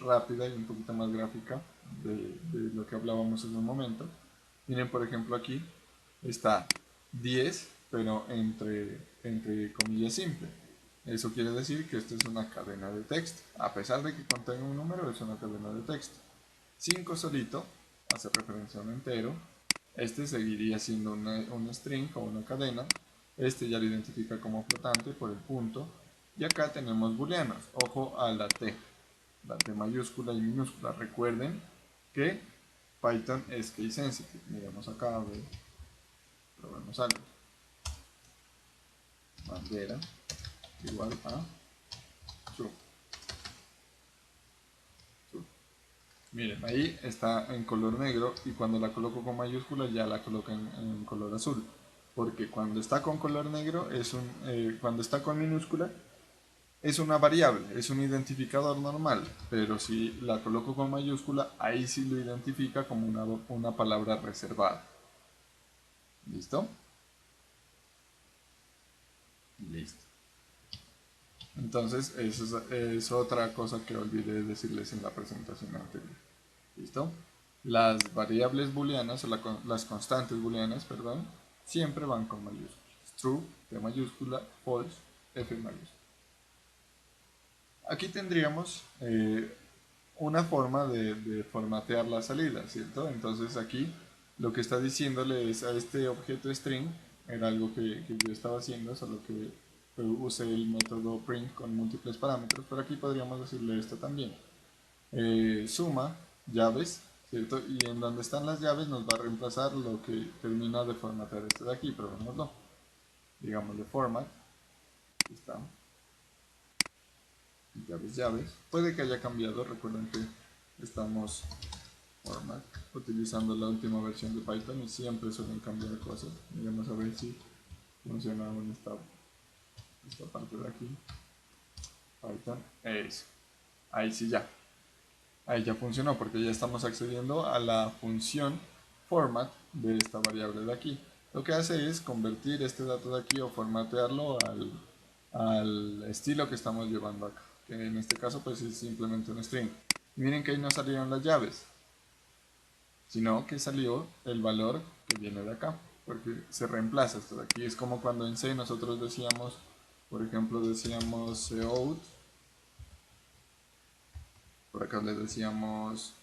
rápida y un poquito más gráfica de lo que hablábamos en un momento. Miren, por ejemplo, aquí está 10, pero entre comillas simple. Eso quiere decir que esta es una cadena de texto. A pesar de que contenga un número, es una cadena de texto. 5 solito hace referencia a un entero. Este seguiría siendo un string o una cadena. Este ya lo identifica como flotante por el punto. Y acá tenemos booleanos. Ojo a la T mayúscula y minúscula. Recuerden que Python es case sensitive. Miremos acá, probemos algo. Bandera igual a true. Miren, ahí está en color negro y cuando la coloco con mayúscula ya la coloco en color azul. Porque cuando está con color negro cuando está con minúscula es una variable, es un identificador normal, pero si la coloco con mayúscula, ahí sí lo identifica como una palabra reservada. ¿Listo? Listo. Entonces, eso es otra cosa que olvidé decirles en la presentación anterior. ¿Listo? Las variables booleanas, o las constantes booleanas, perdón, siempre van con mayúsculas. True, T mayúscula, false, F mayúscula. Aquí tendríamos una forma de formatear la salida, ¿cierto? Entonces aquí lo que está diciéndole es a este objeto string, era algo que yo estaba haciendo, solo que usé el método print con múltiples parámetros, pero aquí podríamos decirle esto también. Suma llaves, ¿cierto? Y en donde están las llaves nos va a reemplazar lo que termina de formatear este de aquí, probémoslo. Digámosle format, aquí está. Llaves. Puede que haya cambiado, recuerden que estamos format utilizando la última versión de Python y siempre suelen cambiar cosas. Vamos a ver si funciona aún esta parte de aquí. Python, eso. Ahí sí ya. Ahí ya funcionó porque ya estamos accediendo a la función format de esta variable de aquí. Lo que hace es convertir este dato de aquí o formatearlo al estilo que estamos llevando acá, que en este caso pues es simplemente un string. Miren que ahí no salieron las llaves, sino que salió el valor que viene de acá, porque se reemplaza esto de aquí. Es como cuando en C nosotros decíamos, Por ejemplo, decíamos cout, por acá le decíamos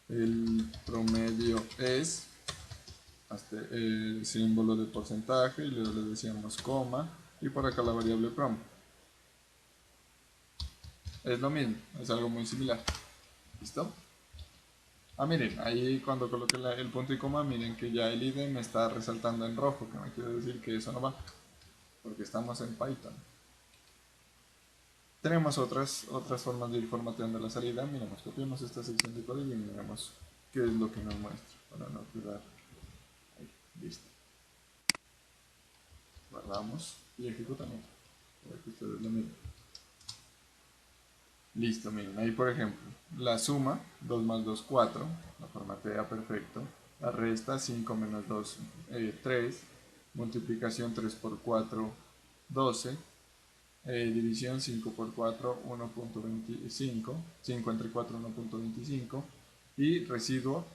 el promedio es, hasta el símbolo de porcentaje, y luego le decíamos coma, y por acá la variable prom. Es lo mismo, es algo muy similar. ¿Listo? Ah, miren, ahí cuando coloqué el punto y coma, miren que ya el IDE me está resaltando en rojo, que me quiere decir que eso no va, porque estamos en Python. Tenemos otras formas de ir formateando la salida. Miremos, copiamos esta sección de código y miremos qué es lo que nos muestra, para no quedar ahí. Listo. Guardamos y ejecutamos, para que ustedes lo miren. Listo, miren, ahí por ejemplo, la suma, 2 más 2, 4, la formatea perfecto. La resta, 5 menos 2, 3. Multiplicación, 3 por 4, 12. División, 5 por 4, 1.25. 5 entre 4, 1.25. Y residuo,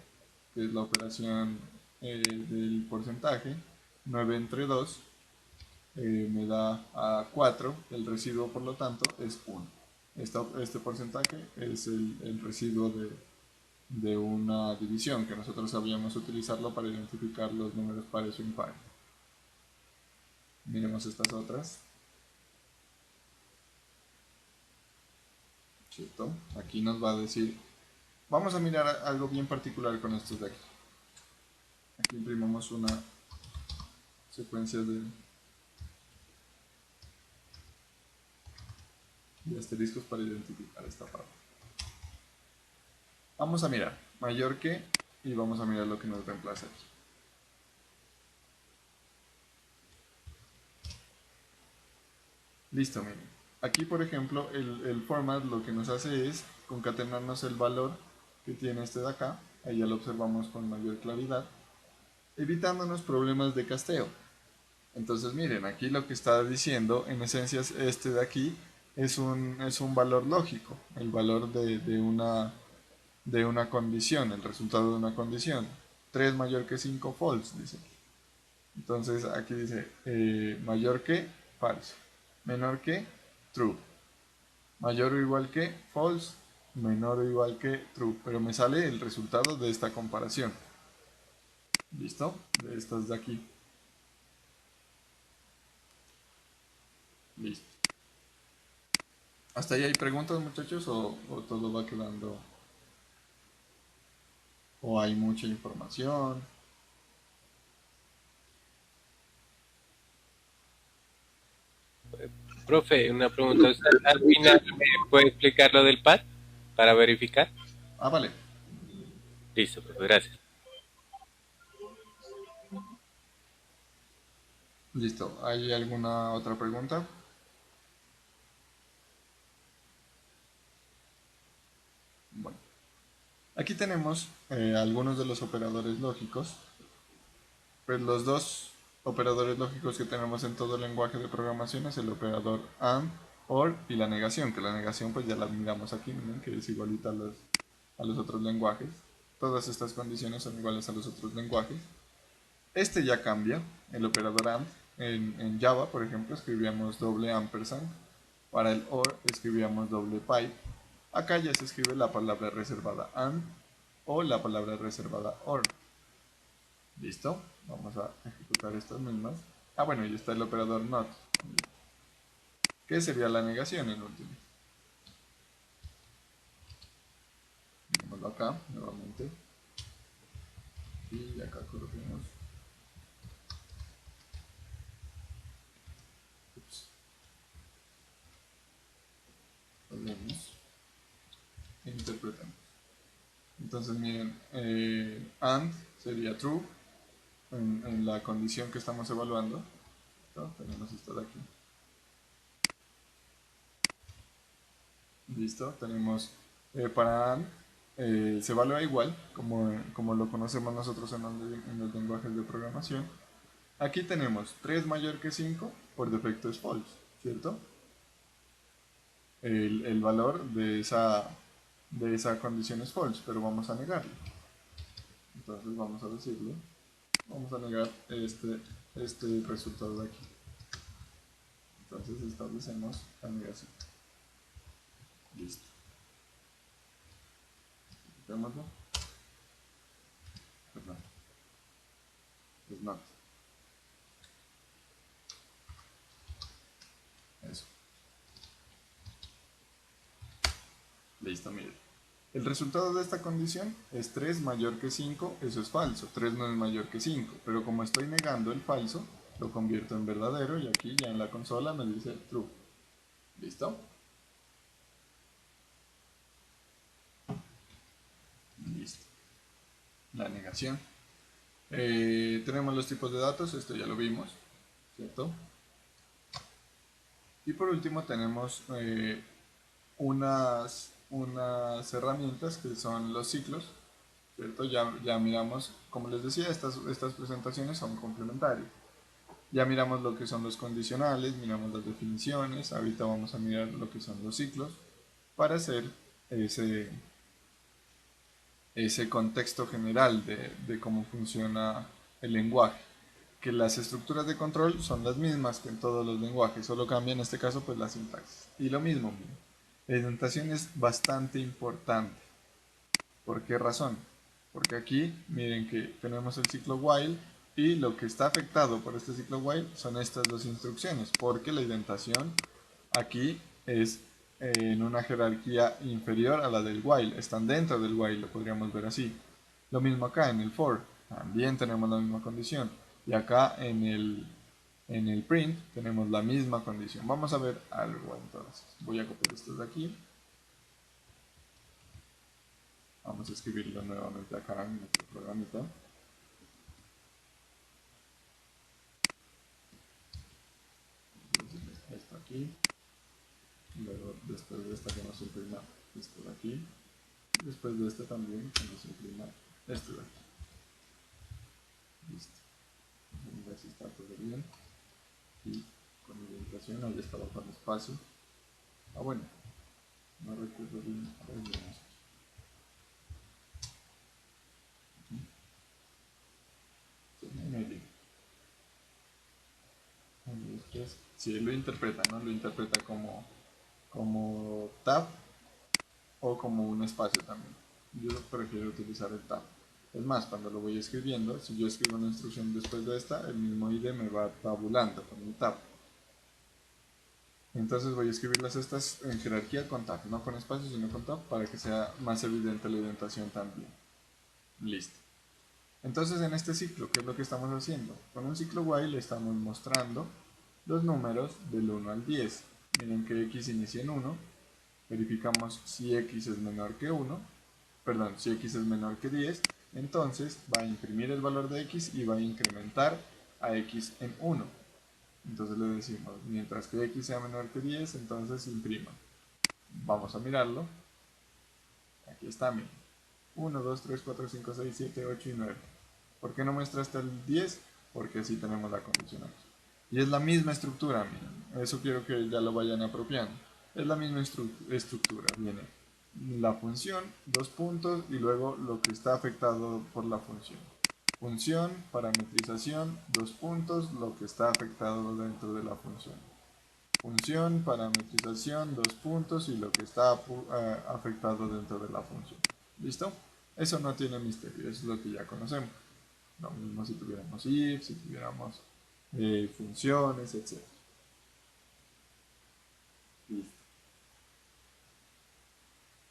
que es la operación del porcentaje, 9 entre 2, me da a 4. El residuo, por lo tanto, es 1. Este porcentaje es el residuo de una división, que nosotros sabíamos utilizarlo para identificar los números pares o impares. Miremos estas otras. ¿Cierto? Aquí nos va a decir, vamos a mirar algo bien particular con estos de aquí. Aquí imprimimos una secuencia de asteriscos para identificar esta parte. Vamos a mirar mayor que y vamos a mirar lo que nos reemplaza aquí. Listo, miren. Aquí, por ejemplo, el format lo que nos hace es concatenarnos el valor que tiene este de acá. Ahí ya lo observamos con mayor claridad, evitándonos problemas de casteo. Entonces, miren, aquí lo que está diciendo, en esencia, este de aquí es un valor lógico, el valor de una condición, el resultado de una condición. 3 mayor que 5, false, dice. Entonces, aquí dice mayor que, falso. Menor que, true. Mayor o igual que, false. Menor o igual que, true. Pero me sale el resultado de esta comparación. ¿Listo? De estas de aquí. Listo. ¿Hasta ahí hay preguntas, muchachos? ¿O todo va quedando? ¿O hay mucha información? Profe, una pregunta. ¿Usted al final me puede explicar lo del pad para verificar? Ah, vale. Listo, profe, gracias. Listo. ¿Hay alguna otra pregunta? Bueno. Aquí tenemos algunos de los operadores lógicos. Pues los dos operadores lógicos que tenemos en todo el lenguaje de programación es el operador AND, OR y la negación, que la negación pues ya la miramos aquí, miren, que es igualita a los otros lenguajes. Todas estas condiciones son iguales a los otros lenguajes. Este ya cambia, el operador AND. En Java, por ejemplo, escribíamos doble ampersand. Para el OR escribíamos doble pipe. Acá ya se escribe la palabra reservada AND o la palabra reservada OR. ¿Listo? Vamos a ejecutar estas mismas. Ah, bueno, y está el operador NOT, que sería la negación en último. Pongámoslo acá, nuevamente. Y acá coloquemos. Volvemos. E interpretamos. Entonces, miren, AND sería true en la condición que estamos evaluando. ¿Listo? Tenemos esto de aquí. Listo, tenemos para AND se evalúa igual como lo conocemos nosotros en los lenguajes de programación. Aquí tenemos 3 mayor que 5, por defecto es false, ¿cierto? El valor de esa condición es false, pero vamos a negarlo. Entonces vamos a decirlo, vamos a negar este resultado de aquí. Entonces establecemos la negación. Listo. Quitémoslo. Perdón. Pues no. Eso. Listo, mire. El resultado de esta condición es 3 mayor que 5, eso es falso. 3 no es mayor que 5, pero como estoy negando el falso, lo convierto en verdadero y aquí ya en la consola me dice true. ¿Listo? Listo. La negación. Tenemos los tipos de datos, esto ya lo vimos, ¿cierto? Y por último tenemos unas herramientas que son los ciclos, ¿cierto? Ya miramos, como les decía, estas presentaciones son complementarias. Ya miramos lo que son los condicionales, miramos las definiciones, ahorita vamos a mirar lo que son los ciclos para hacer ese contexto general de cómo funciona el lenguaje. Que las estructuras de control son las mismas que en todos los lenguajes, solo cambia en este caso pues la sintaxis. Y lo mismo, la indentación es bastante importante. ¿Por qué razón? Porque aquí miren que tenemos el ciclo while y lo que está afectado por este ciclo while son estas dos instrucciones, porque la indentación aquí es en una jerarquía inferior a la del while, están dentro del while, lo podríamos ver así. Lo mismo acá en el for, también tenemos la misma condición. Y acá en el print tenemos la misma condición. Vamos a ver algo entonces. Voy a copiar esto de aquí. Vamos a escribirlo nuevamente acá en nuestro programita. Esto aquí. Luego después de esta que nos imprima esto de aquí. Después de este también que nos imprima esto de aquí. Listo. Vamos a ver si está todo bien. Y con indentación, ahí estaba con espacio. Ah, bueno, no recuerdo bien. A ver, miramos aquí. Si él lo interpreta, ¿no? Lo interpreta como tab o como un espacio también. Yo prefiero utilizar el tab. Es más, cuando lo voy escribiendo, si yo escribo una instrucción después de esta, el mismo ID me va tabulando con el tab. Entonces voy a escribirlas estas en jerarquía con tab, no con espacio sino con tab, para que sea más evidente la indentación también. Listo. Entonces en este ciclo, ¿qué es lo que estamos haciendo? Con un ciclo while estamos mostrando los números del 1 al 10. Miren que x inicia en 1, verificamos si x es menor que 1, perdón, si x es menor que 10, entonces va a imprimir el valor de x y va a incrementar a x en 1. Entonces le decimos, mientras que x sea menor que 10, entonces imprima. Vamos a mirarlo. Aquí está, miren. 1, 2, 3, 4, 5, 6, 7, 8 y 9. ¿Por qué no muestra hasta el 10? Porque así tenemos la condición aquí. Y es la misma estructura, miren. Eso quiero que ya lo vayan apropiando. Es la misma estructura. Viene la función, dos puntos y luego lo que está afectado por la función. Función, parametrización, dos puntos, lo que está afectado dentro de la función. Función, parametrización, dos puntos y lo que está afectado dentro de la función. ¿Listo? Eso no tiene misterio, eso es lo que ya conocemos. Lo mismo si tuviéramos if, si tuviéramos funciones, etc. Listo.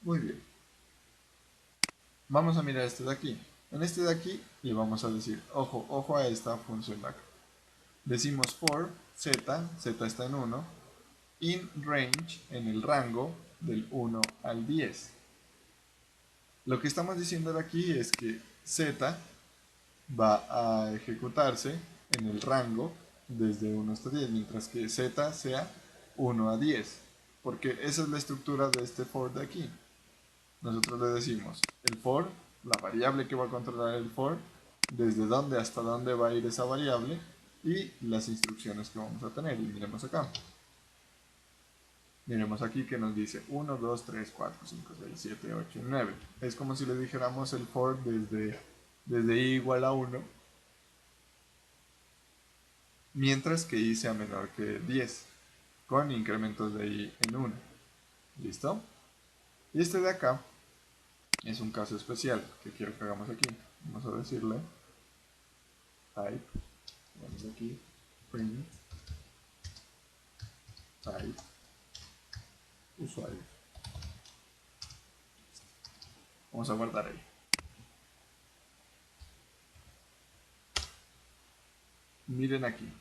Muy bien. Vamos a mirar este de aquí. En este de aquí y vamos a decir, ojo a esta función de acá. Decimos for z, z está en 1, in range, en el rango del 1 al 10. Lo que estamos diciendo de aquí es que z va a ejecutarse en el rango desde 1 hasta 10, mientras que z sea 1 a 10, porque esa es la estructura de este for de aquí. Nosotros le decimos el for, la variable que va a controlar el for, desde dónde hasta dónde va a ir esa variable y las instrucciones que vamos a tener. Y miremos acá. Miremos aquí que nos dice 1, 2, 3, 4, 5, 6, 7, 8, 9. Es como si le dijéramos el for desde i igual a 1, mientras que i sea menor que 10. con incrementos de i en 1. ¿Listo? Y este de acá es un caso especial que quiero que hagamos aquí. Vamos a decirle type, vamos aquí, print, type, usuario. Vamos a guardar ahí. Miren aquí.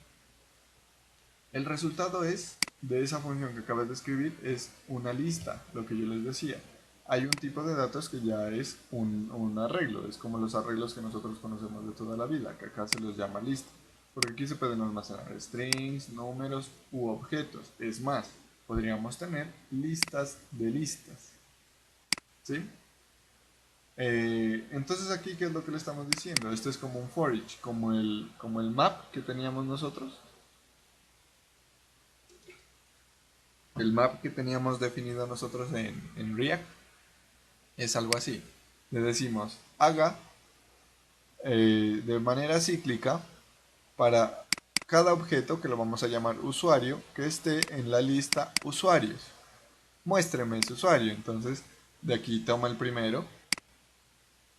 El resultado es, de esa función que acabas de escribir, es una lista, lo que yo les decía. Hay un tipo de datos que ya es un arreglo, es como los arreglos que nosotros conocemos de toda la vida, que acá se los llama lista. Porque aquí se pueden almacenar strings, números u objetos. Es más, podríamos tener listas de listas. ¿Sí? Entonces aquí, ¿qué es lo que le estamos diciendo? Esto es como un for each, como el map que teníamos nosotros. El map que teníamos definido nosotros en React es algo así. Le decimos haga de manera cíclica para cada objeto, que lo vamos a llamar usuario, que esté en la lista usuarios. Muéstreme ese usuario. Entonces de aquí toma el primero,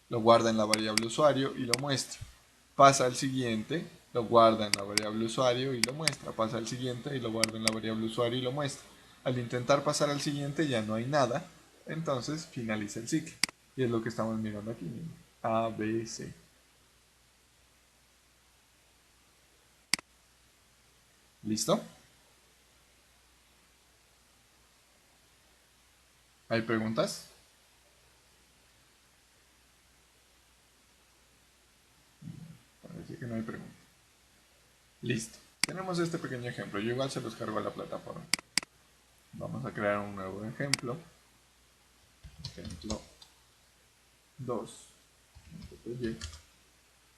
lo guarda en la variable usuario y lo muestra. Pasa al siguiente, lo guarda en la variable usuario y lo muestra. Pasa al siguiente y lo guarda en la variable usuario y lo muestra. Al intentar pasar al siguiente ya no hay nada, entonces finaliza el ciclo. Y es lo que estamos mirando aquí. A, B, C. ¿Listo? ¿Hay preguntas? Parece que no hay preguntas. Listo. Tenemos este pequeño ejemplo. Yo igual se los cargo a la plataforma. Vamos a crear un nuevo ejemplo. Ejemplo 2.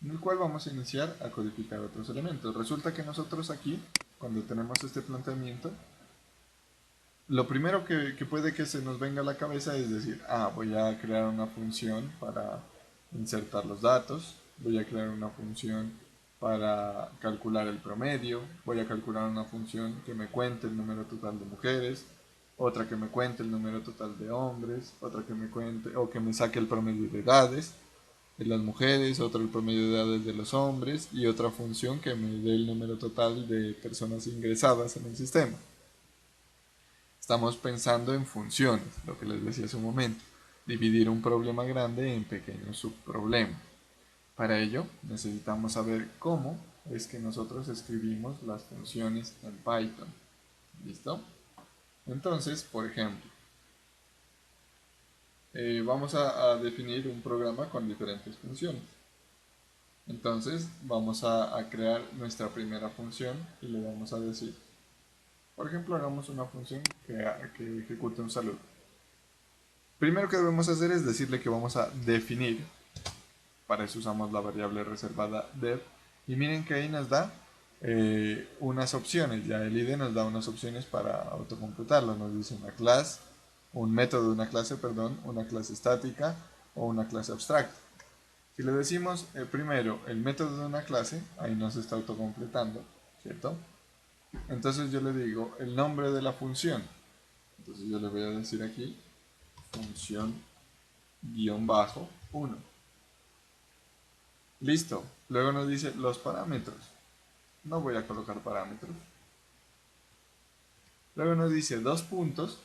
En el cual vamos a iniciar a codificar otros elementos. Resulta que nosotros aquí, cuando tenemos este planteamiento, lo primero que puede que se nos venga a la cabeza es decir, voy a crear una función para insertar los datos, voy a crear una función para calcular el promedio, voy a calcular una función que me cuente el número total de mujeres, otra que me cuente el número total de hombres, otra que me cuente o que me saque el promedio de edades de las mujeres, otra el promedio de edades de los hombres y otra función que me dé el número total de personas ingresadas en el sistema. Estamos pensando en funciones, lo que les decía hace un momento, dividir un problema grande en pequeños subproblemas. Para ello necesitamos saber cómo es que nosotros escribimos las funciones en Python. ¿Listo? Entonces, por ejemplo, vamos a definir un programa con diferentes funciones. Entonces vamos a crear nuestra primera función y le vamos a decir, por ejemplo, hagamos una función que ejecute un saludo. Primero que debemos hacer es decirle que vamos a definir, para eso usamos la variable reservada def, y miren que ahí nos da unas opciones, ya el IDE nos da unas opciones para autocomputarlo, nos dice una clase, un método de una clase, perdón, una clase estática o una clase abstracta. Si le decimos primero el método de una clase, ahí nos está autocompletando, ¿cierto? Entonces yo le digo el nombre de la función. Entonces yo le voy a decir aquí función guión bajo 1. Listo. Luego nos dice los parámetros. No voy a colocar parámetros. Luego nos dice dos puntos.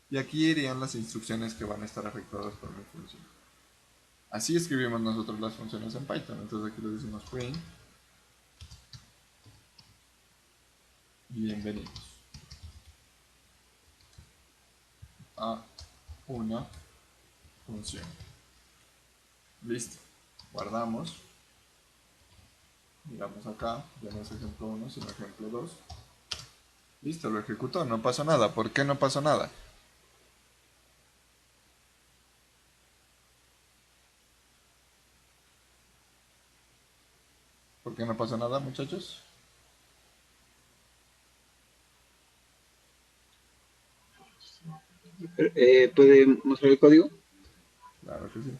Y aquí irían las instrucciones que van a estar afectadas por mi función. Así escribimos nosotros las funciones en Python. Entonces aquí le decimos print. Bienvenidos a una función. Listo. Guardamos. Miramos acá. Ya no es ejemplo 1, sino ejemplo 2. Listo, lo ejecutó. No pasó nada. ¿Por qué no pasó nada? ¿Por qué no pasó nada, muchachos? ¿Puede mostrar el código? Claro que sí.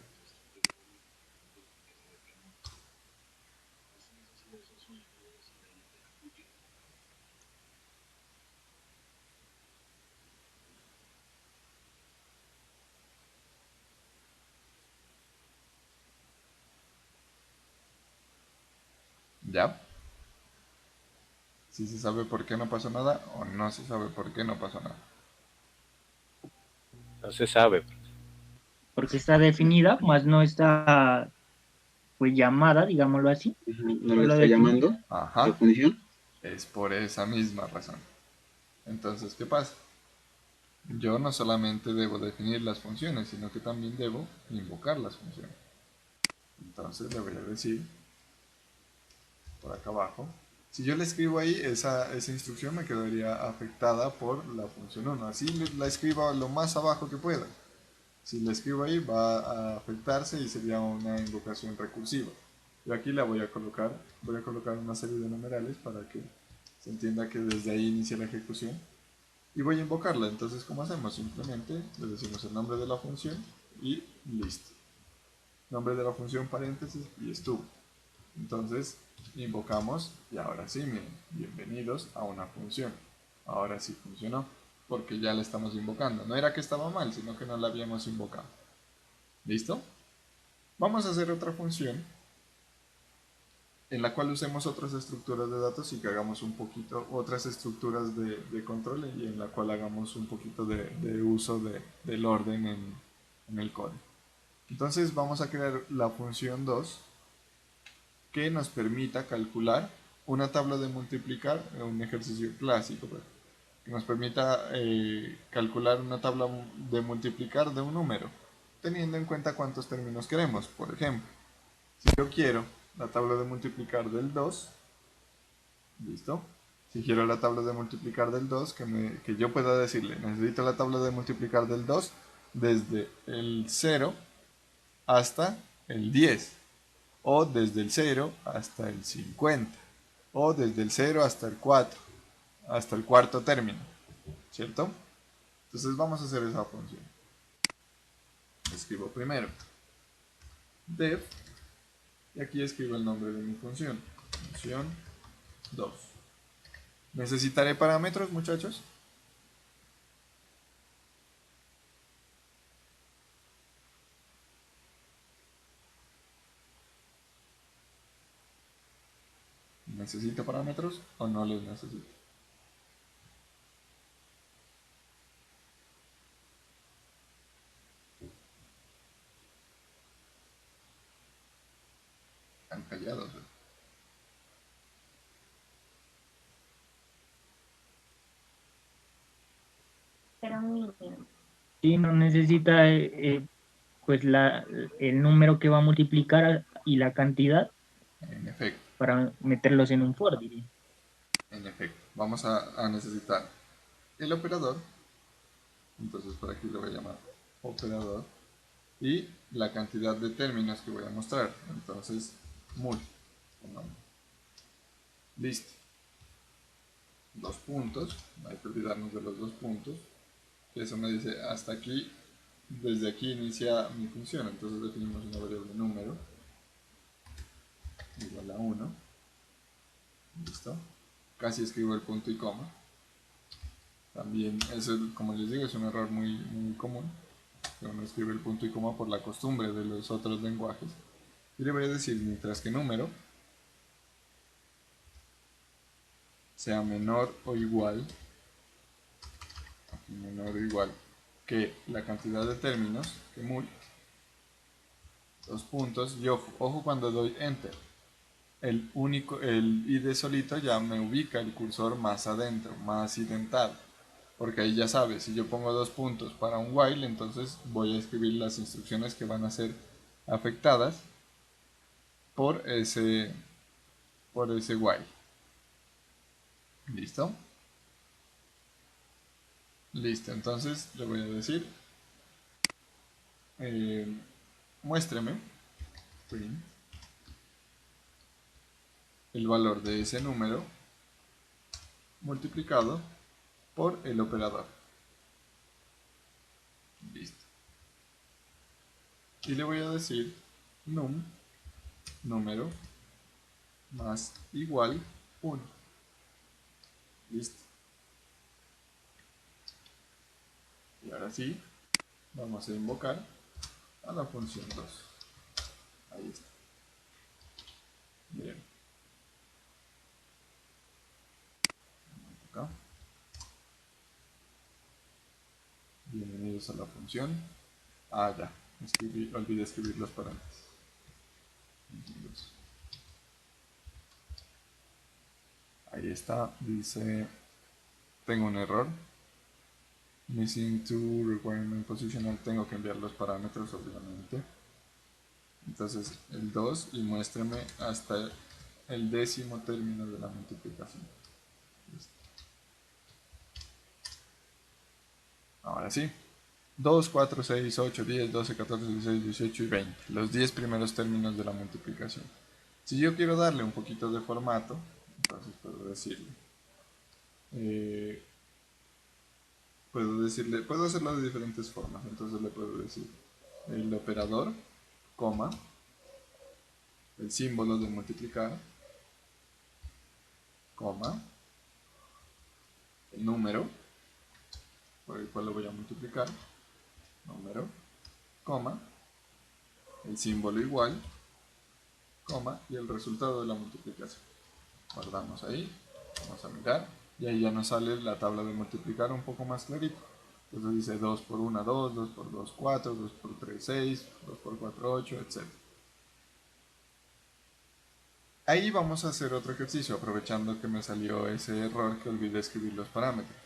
¿Ya? Si se sabe por qué no pasó nada o no se sabe por qué no pasó nada. No se sabe. Porque está definida, más no está pues llamada, digámoslo así, Ajá, no lo solo está definida. llamando la Ajá, función. es por esa misma razón. Entonces, ¿qué pasa? Yo no solamente debo definir las funciones, sino que también debo invocar las funciones. Entonces le voy a decir, por acá abajo, si yo le escribo ahí, esa instrucción me quedaría afectada por la función 1. Así la escribo lo más abajo que pueda. Si la escribo ahí va a afectarse y sería una invocación recursiva. Yo aquí la voy a colocar una serie de numerales para que se entienda que desde ahí inicia la ejecución. Y voy a invocarla. Entonces, ¿cómo hacemos? Simplemente le decimos el nombre de la función y listo. Nombre de la función paréntesis y estuvo. Entonces, invocamos y ahora sí, miren, bienvenidos a una función. Ahora sí funcionó, porque ya la estamos invocando. No era que estaba mal, sino que no la habíamos invocado. ¿Listo? Vamos a hacer otra función en la cual usemos otras estructuras de datos y que hagamos un poquito, otras estructuras de control y en la cual hagamos un poquito de uso del orden en el código. Entonces vamos a crear la función 2 que nos permita calcular una tabla de multiplicar, un ejercicio clásico, pues, que nos permita calcular una tabla de multiplicar de un número, teniendo en cuenta cuántos términos queremos. Por ejemplo, si yo quiero la tabla de multiplicar del 2, ¿listo? Si quiero la tabla de multiplicar del 2, que yo pueda decirle, necesito la tabla de multiplicar del 2 desde el 0 hasta el 10, o desde el 0 hasta el 50, o desde el 0 hasta el 4, hasta el cuarto término, ¿cierto? Entonces vamos a hacer esa función. Escribo primero def y aquí escribo el nombre de mi función, función 2. ¿Necesitaré parámetros, muchachos? ¿Necesito parámetros o no los necesito? Están callados, ¿eh? Pero mínimo. Sí, no necesita pues el número que va a multiplicar y la cantidad En efecto, para meterlos en un for, diría. en efecto. Vamos a necesitar el operador. Entonces por aquí lo voy a llamar operador. Y la cantidad de términos que voy a mostrar. Entonces, mul. Listo. Dos puntos. No hay que olvidarnos de los dos puntos. Eso me dice hasta aquí. Desde aquí inicia mi función. Entonces definimos una variable número igual a 1. Listo. Casi escribo el punto y coma. También, eso, como les digo, es un error muy común. Que uno escribe el punto y coma por la costumbre de los otros lenguajes. Y le voy a decir, mientras que número sea menor o igual, que la cantidad de términos, que mul, dos puntos, y ojo cuando doy enter. El id solito ya me ubica el cursor más adentro, más indentado. Porque ahí ya sabe, si yo pongo dos puntos para un while, entonces voy a escribir las instrucciones que van a ser afectadas por ese while. ¿Listo? Listo, entonces le voy a decir, muéstreme, print, el valor de ese número multiplicado por el operador. Listo. Y le voy a decir num, número, más igual 1. Listo. Y ahora sí, vamos a invocar a la función 2. Ahí está. Bien. Bienvenidos a la función. Ya, olvidé escribir los parámetros. Ahí está, dice, tengo un error. Missing to requirement positional, tengo que enviar los parámetros obviamente. Entonces el 2 y muéstreme hasta el 10º término de la multiplicación. Listo. Ahora sí. 2, 4, 6, 8, 10, 12, 14, 16, 18 y 20. Los 10 primeros términos de la multiplicación. Si yo quiero darle un poquito de formato, entonces puedo hacerlo de diferentes formas. Entonces le puedo decir el operador, coma, el símbolo de multiplicar, coma, el número por el cual lo voy a multiplicar, número, coma, el símbolo igual, coma, y el resultado de la multiplicación. Guardamos ahí, vamos a mirar, y ahí ya nos sale la tabla de multiplicar un poco más clarito. Entonces dice 2 por 1, 2, 2 por 2, 4, 2 por 3, 6, 2 por 4, 8, etc. Ahí vamos a hacer otro ejercicio, aprovechando que me salió ese error que olvidé escribir los parámetros.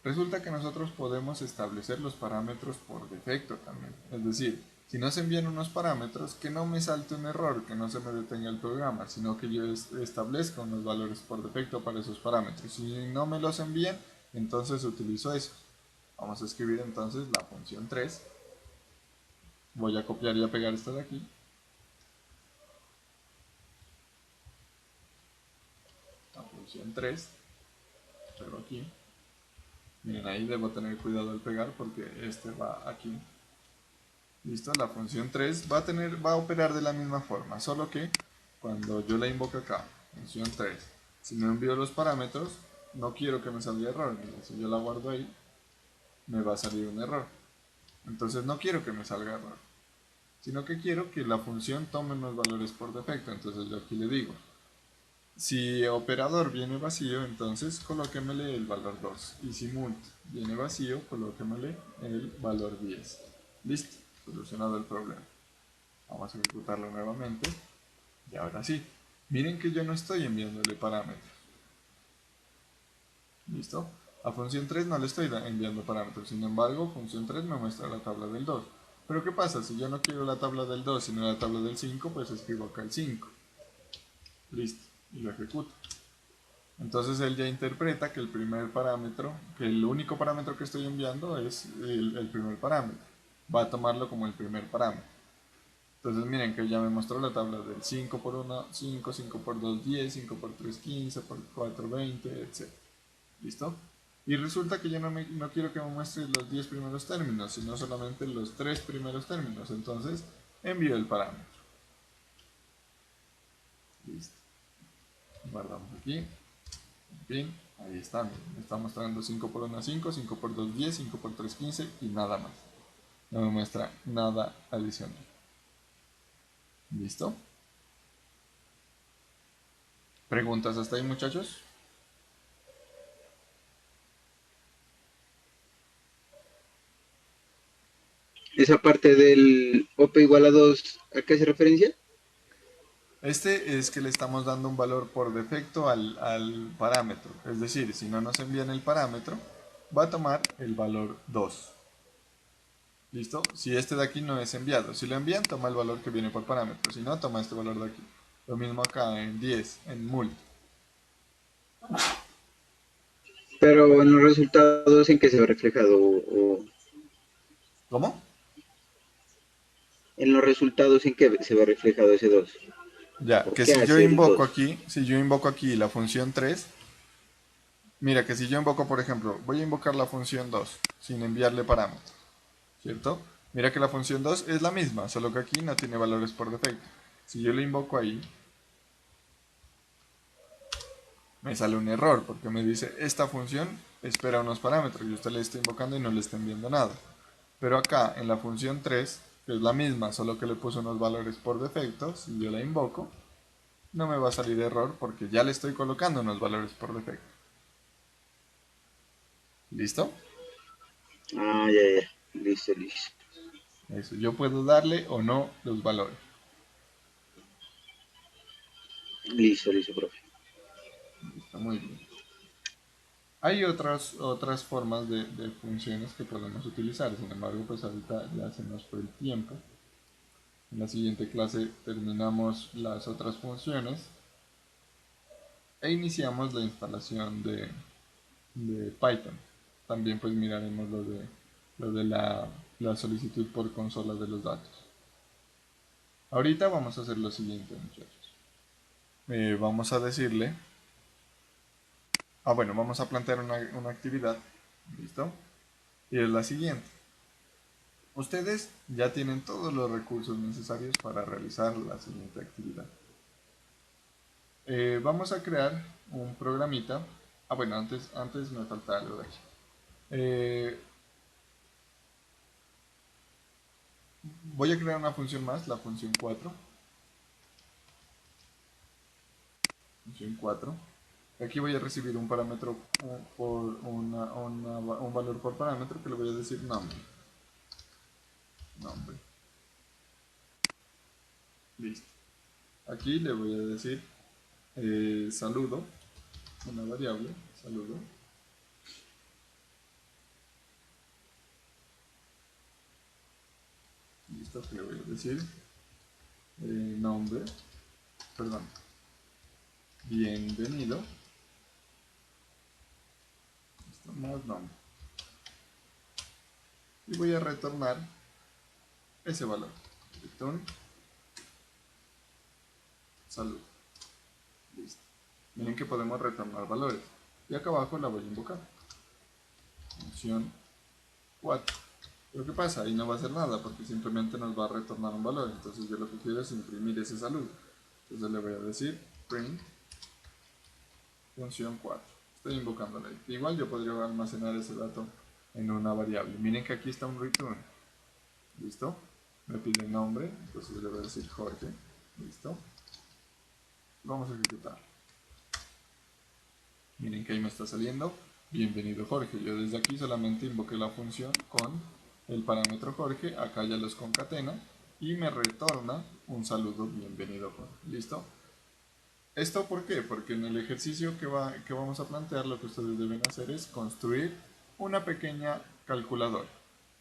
Resulta que nosotros podemos establecer los parámetros por defecto también. Es decir, si nos envían unos parámetros, que no me salte un error, que no se me detenga el programa, sino que yo establezca unos valores por defecto para esos parámetros. Si no me los envían, entonces utilizo eso. Vamos a escribir entonces la función 3. Voy a copiar y a pegar esta de aquí. La función 3. Pego aquí. Miren, ahí debo tener cuidado al pegar porque este va aquí. Listo, la función 3 va a operar de la misma forma, solo que cuando yo la invoco acá, función 3, si no envío los parámetros, no quiero que me salga error. Miren, si yo la guardo ahí, me va a salir un error. Entonces no quiero que me salga error, sino que quiero que la función tome unos valores por defecto. Entonces yo aquí le digo, si operador viene vacío, entonces colóquemele el valor 2. Y si mult viene vacío, colóquemele el valor 10. Listo, solucionado el problema. Vamos a ejecutarlo nuevamente. Y ahora sí, miren que yo no estoy enviándole parámetros. ¿Listo? A función 3 no le estoy enviando parámetros. Sin embargo, función 3 me muestra la tabla del 2. Pero ¿qué pasa? Si yo no quiero la tabla del 2, sino la tabla del 5, pues escribo acá el 5. Listo. Y lo ejecuto. Entonces él ya interpreta que el primer parámetro, que el único parámetro que estoy enviando es el primer parámetro. Va a tomarlo como el primer parámetro. Entonces miren que ya me mostró la tabla del 5 por 1, 5, 5 por 2, 10, 5 por 3, 15, por 4, 20, etc. ¿Listo? Y resulta que yo no quiero que me muestre los 10 primeros términos, sino solamente los 3 primeros términos. Entonces envío el parámetro. Listo. Guardamos aquí. Bien, ahí está, me está mostrando 5 por 1, 5, 5 por 2, 10, 5 por 3, 15 y nada más. No me muestra nada adicional. ¿Listo? ¿Preguntas hasta ahí, muchachos? Esa parte del OP igual a 2, ¿a qué hace referencia? Este es que le estamos dando un valor por defecto al parámetro. Es decir, si no nos envían el parámetro, va a tomar el valor 2. ¿Listo? Si este de aquí no es enviado. Si lo envían, toma el valor que viene por parámetro. Si no, toma este valor de aquí. Lo mismo acá en 10, en mult. Pero en los resultados, ¿en qué se ve reflejado? O ¿Cómo? en los resultados, ¿en qué se ve reflejado ese 2? Ya, ¿O que qué si yo hace el invoco 2? aquí, la función 3, mira que si yo invoco, por ejemplo, voy a invocar la función 2 sin enviarle parámetros, ¿cierto? Mira que la función 2 es la misma, solo que aquí no tiene valores por defecto. Si yo le invoco ahí, me sale un error porque me dice esta función espera unos parámetros y usted le está invocando y no le está enviando nada. Pero acá en la función 3, que es la misma, solo que le puso unos valores por defecto, si yo la invoco, no me va a salir error porque ya le estoy colocando unos valores por defecto. ¿Listo? Ah, ya, ya. Listo, listo. Eso, yo puedo darle o no los valores. Listo, listo, profe. Está muy bien. Hay otras formas de funciones que podemos utilizar, sin embargo, pues ahorita ya se nos fue el tiempo. En la siguiente clase terminamos las otras funciones e iniciamos la instalación de Python. También pues miraremos lo de la solicitud por consola de los datos. Ahorita vamos a hacer lo siguiente, muchachos. Vamos a decirle, bueno, vamos a plantear una actividad, ¿listo? Y es la siguiente. Ustedes ya tienen todos los recursos necesarios para realizar la siguiente actividad. Vamos a crear un programita. Bueno, antes me falta algo de aquí. Voy a crear una función más, la función 4. Función 4. Aquí voy a recibir un parámetro un valor por parámetro que le voy a decir nombre. Listo. Aquí le voy a decir saludo, una variable, saludo. Listo, que le voy a decir nombre, perdón, bienvenido. Listo, más nombre. Y voy a retornar ese valor. Return salud. Listo. Miren que podemos retornar valores. Y acá abajo la voy a invocar. Función 4. Pero ¿qué pasa? Ahí no va a hacer nada porque simplemente nos va a retornar un valor. Entonces yo lo que quiero es imprimir ese saludo. Entonces le voy a decir print función 4. Estoy invocándola. Igual yo podría almacenar ese dato en una variable. Miren que aquí está un return. ¿Listo? Me pide el nombre. Entonces le voy a decir Jorge. ¿Listo? Vamos a ejecutar. Miren que ahí me está saliendo bienvenido Jorge. Yo desde aquí solamente invoqué la función con el parámetro Jorge. Acá ya los concatena y me retorna un saludo bienvenido Jorge. ¿Listo? ¿Esto por qué? Porque en el ejercicio que vamos a plantear lo que ustedes deben hacer es construir una pequeña calculadora.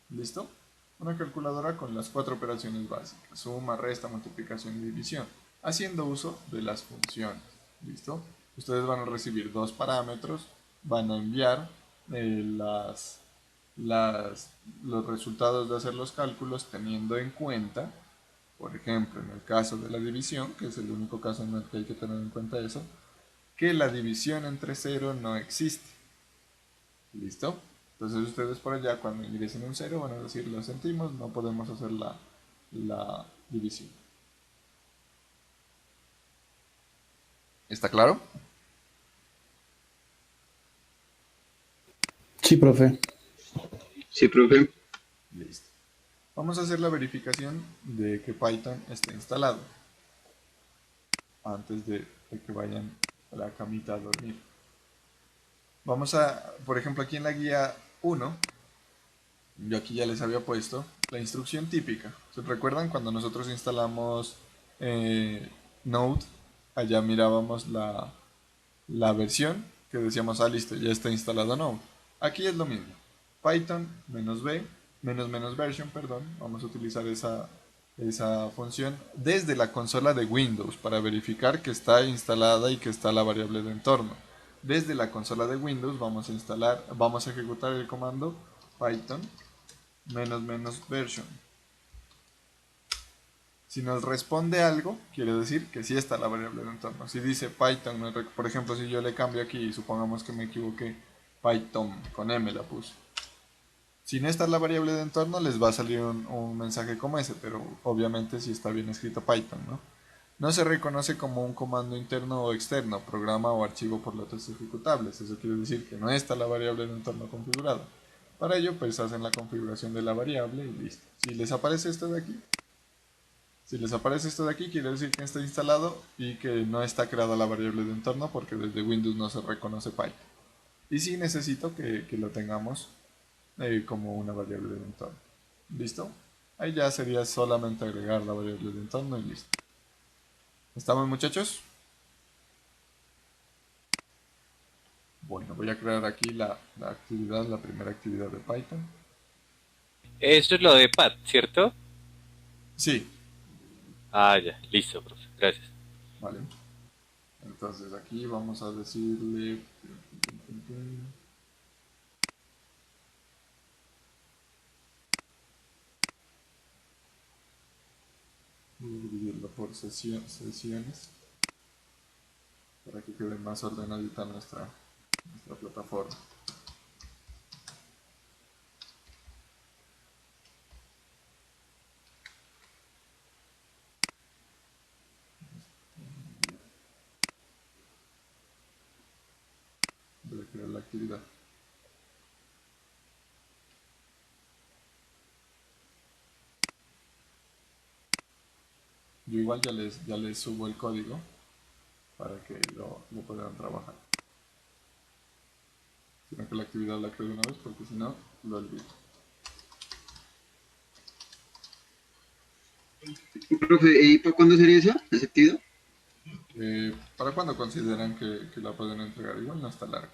¿Listo? Una calculadora con las 4 operaciones básicas: suma, resta, multiplicación y división, haciendo uso de las funciones. ¿Listo? Ustedes van a recibir 2 parámetros, van a enviar los resultados de hacer los cálculos teniendo en cuenta, por ejemplo, en el caso de la división, que es el único caso en el que hay que tener en cuenta eso, que la división entre 0 no existe. ¿Listo? Entonces ustedes por allá cuando ingresen un 0 van a decir lo sentimos, no podemos hacer la división. ¿Está claro? Sí, profe. Sí, profe. Listo. Vamos a hacer la verificación de que Python esté instalado antes de que vayan a la camita a dormir. Vamos a, por ejemplo, aquí en la guía 1, yo aquí ya les había puesto la instrucción típica. ¿Se recuerdan cuando nosotros instalamos Node? Allá mirábamos la versión que decíamos, listo, ya está instalado Node. Aquí es lo mismo. Python -v, version, perdón. Vamos a utilizar esa función desde la consola de Windows para verificar que está instalada y que está la variable de entorno. Desde la consola de Windows vamos a ejecutar el comando Python -version. Si nos responde algo, quiere decir que sí está la variable de entorno. Si dice Python, por ejemplo, si yo le cambio aquí, supongamos que me equivoqué, Python, con M la puse. Si no está la variable de entorno, les va a salir un mensaje como ese, pero obviamente si está bien escrito Python, ¿no? No se reconoce como un comando interno o externo, programa o archivo por lotes ejecutables. Eso quiere decir que no está la variable de entorno configurada. Para ello, pues hacen la configuración de la variable y listo. Si les aparece esto de aquí, quiere decir que está instalado y que no está creada la variable de entorno porque desde Windows no se reconoce Python. Y sí necesito que lo tengamos como una variable de entorno. ¿Listo? Ahí ya sería solamente agregar la variable de entorno y listo. ¿Estamos, muchachos? Bueno, voy a crear aquí la actividad, la primera actividad de Python. Eso es lo de Pat, ¿cierto? Sí, Ah, ya, listo, profe, gracias. vale. Entonces aquí vamos a decirle... Voy a dividirlo por sesiones para que quede más ordenadita nuestra plataforma. Voy a crear la actividad. Yo igual ya les subo el código para que lo puedan trabajar. Sino que la actividad la creo de una vez porque si no, lo olvido. Profe, ¿y para cuándo sería esa actividad? ¿Para cuándo consideran que la pueden entregar? Igual no está larga.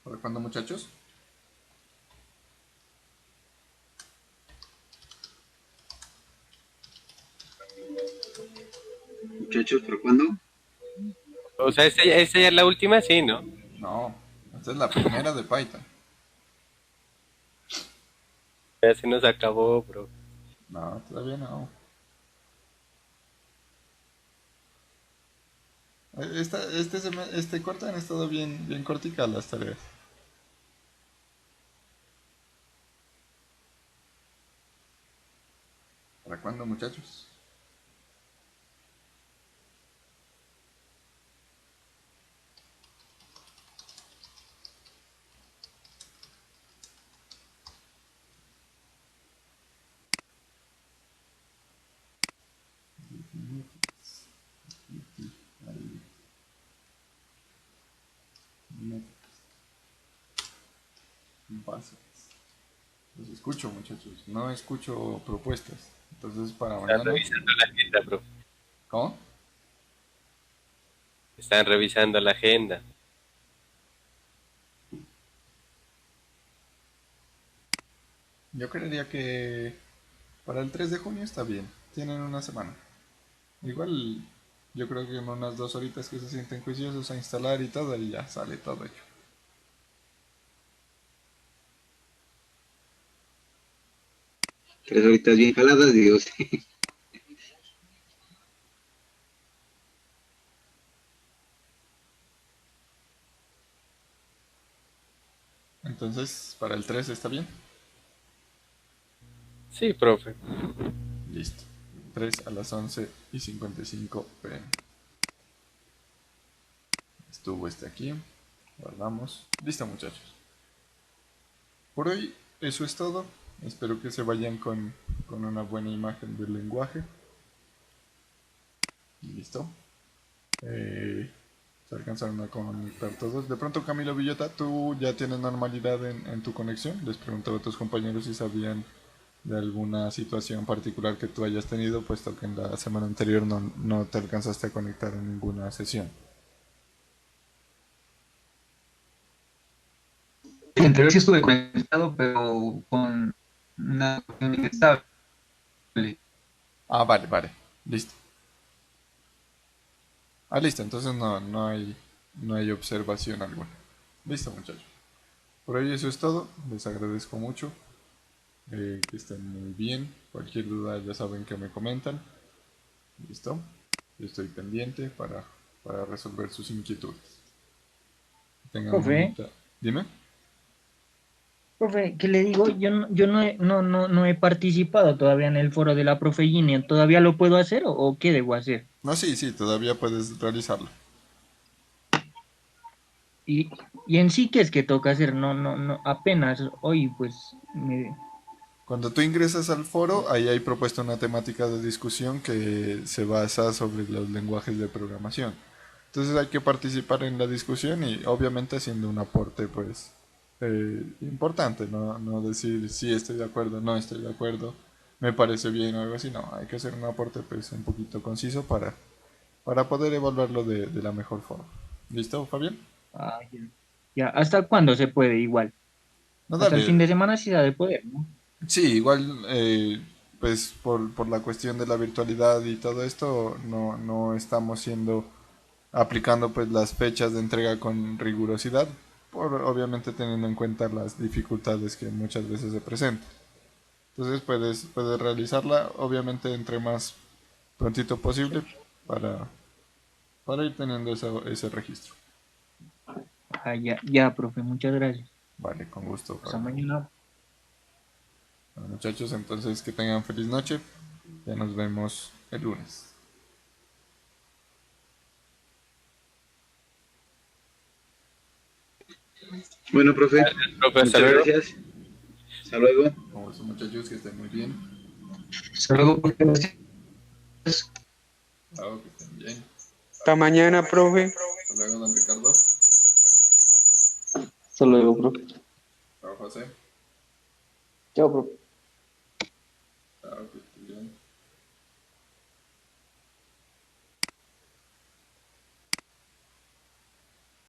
¿Para cuándo, muchachos? Muchachos, ¿para cuándo? O sea, esta ya es la última, sí, ¿no? No, esta es la primera de Python. Ya se nos acabó, bro. No, todavía no. Este corte han estado bien corticas las tareas. ¿Para cuándo, muchachos? Bases. Los escucho, muchachos. No escucho propuestas. Entonces, para Están mañana... revisando la agenda, bro. ¿Cómo? Están revisando la agenda. Yo creería que para el 3 de junio está bien. Tienen una semana. Igual, yo creo que en unas 2 horitas que se sienten juiciosos a instalar y todo, y ya sale todo hecho. Tres horitas bien jaladas, Dios. Entonces, para el 3 está bien. Sí, profe. Listo. 3 a las 11:55 p.m. Estuvo este aquí. Guardamos. Listo, muchachos. Por hoy eso es todo. Espero que se vayan con una buena imagen del lenguaje. Listo. Se alcanzaron a conectar todos. De pronto, Camilo Villota, ¿tú ya tienes normalidad en tu conexión? Les preguntaba a tus compañeros si sabían de alguna situación particular que tú hayas tenido, puesto que en la semana anterior no te alcanzaste a conectar en ninguna sesión. El anterior sí estuve conectado, pero con una cuestión inestable. Ah, vale. Listo. Ah, listo. Entonces no hay observación alguna. Listo, muchachos. Por hoy eso es todo. Les agradezco mucho. Que estén muy bien. Cualquier duda ya saben que me comentan. Listo. Yo estoy pendiente para resolver sus inquietudes. Tengan Profe, bonita. Dime. profe, ¿qué le digo? Yo no he participado todavía en el foro de la profe Ginian. ¿Todavía lo puedo hacer o qué debo hacer? No, sí, todavía puedes realizarlo. Y Y en sí, ¿qué es que toca hacer? No, apenas hoy, pues, Cuando tú ingresas al foro, ahí hay propuesta una temática de discusión que se basa sobre los lenguajes de programación. Entonces hay que participar en la discusión y obviamente haciendo un aporte pues importante, no decir sí estoy de acuerdo, no estoy de acuerdo, me parece bien o algo así, no, hay que hacer un aporte pues un poquito conciso para poder evaluarlo de la mejor forma. ¿Listo, Fabián? ah, ya. Ya, ¿hasta cuándo se puede igual? No, Hasta el fin dale. de semana sí se ha de poder, ¿no? Sí, igual, pues por la cuestión de la virtualidad y todo esto, no estamos aplicando pues las fechas de entrega con rigurosidad, obviamente teniendo en cuenta las dificultades que muchas veces se presentan. Entonces puedes realizarla, obviamente entre más prontito posible para, para ir teniendo ese registro. Ah, ya, ya, profe, muchas gracias. Vale, con gusto, Hasta Fabián. mañana. Bueno, muchachos, entonces que tengan feliz noche. Ya nos vemos el lunes. Bueno, profe, Profe, hasta muchas luego. gracias. Hasta luego. Con gusto, muchachos, que estén muy bien. Hasta luego, profe. Gracias. Chao, que estén bien. Hasta mañana, profe. Hasta luego, don Ricardo. Hasta luego, profe. Chao, José. Chao, profe.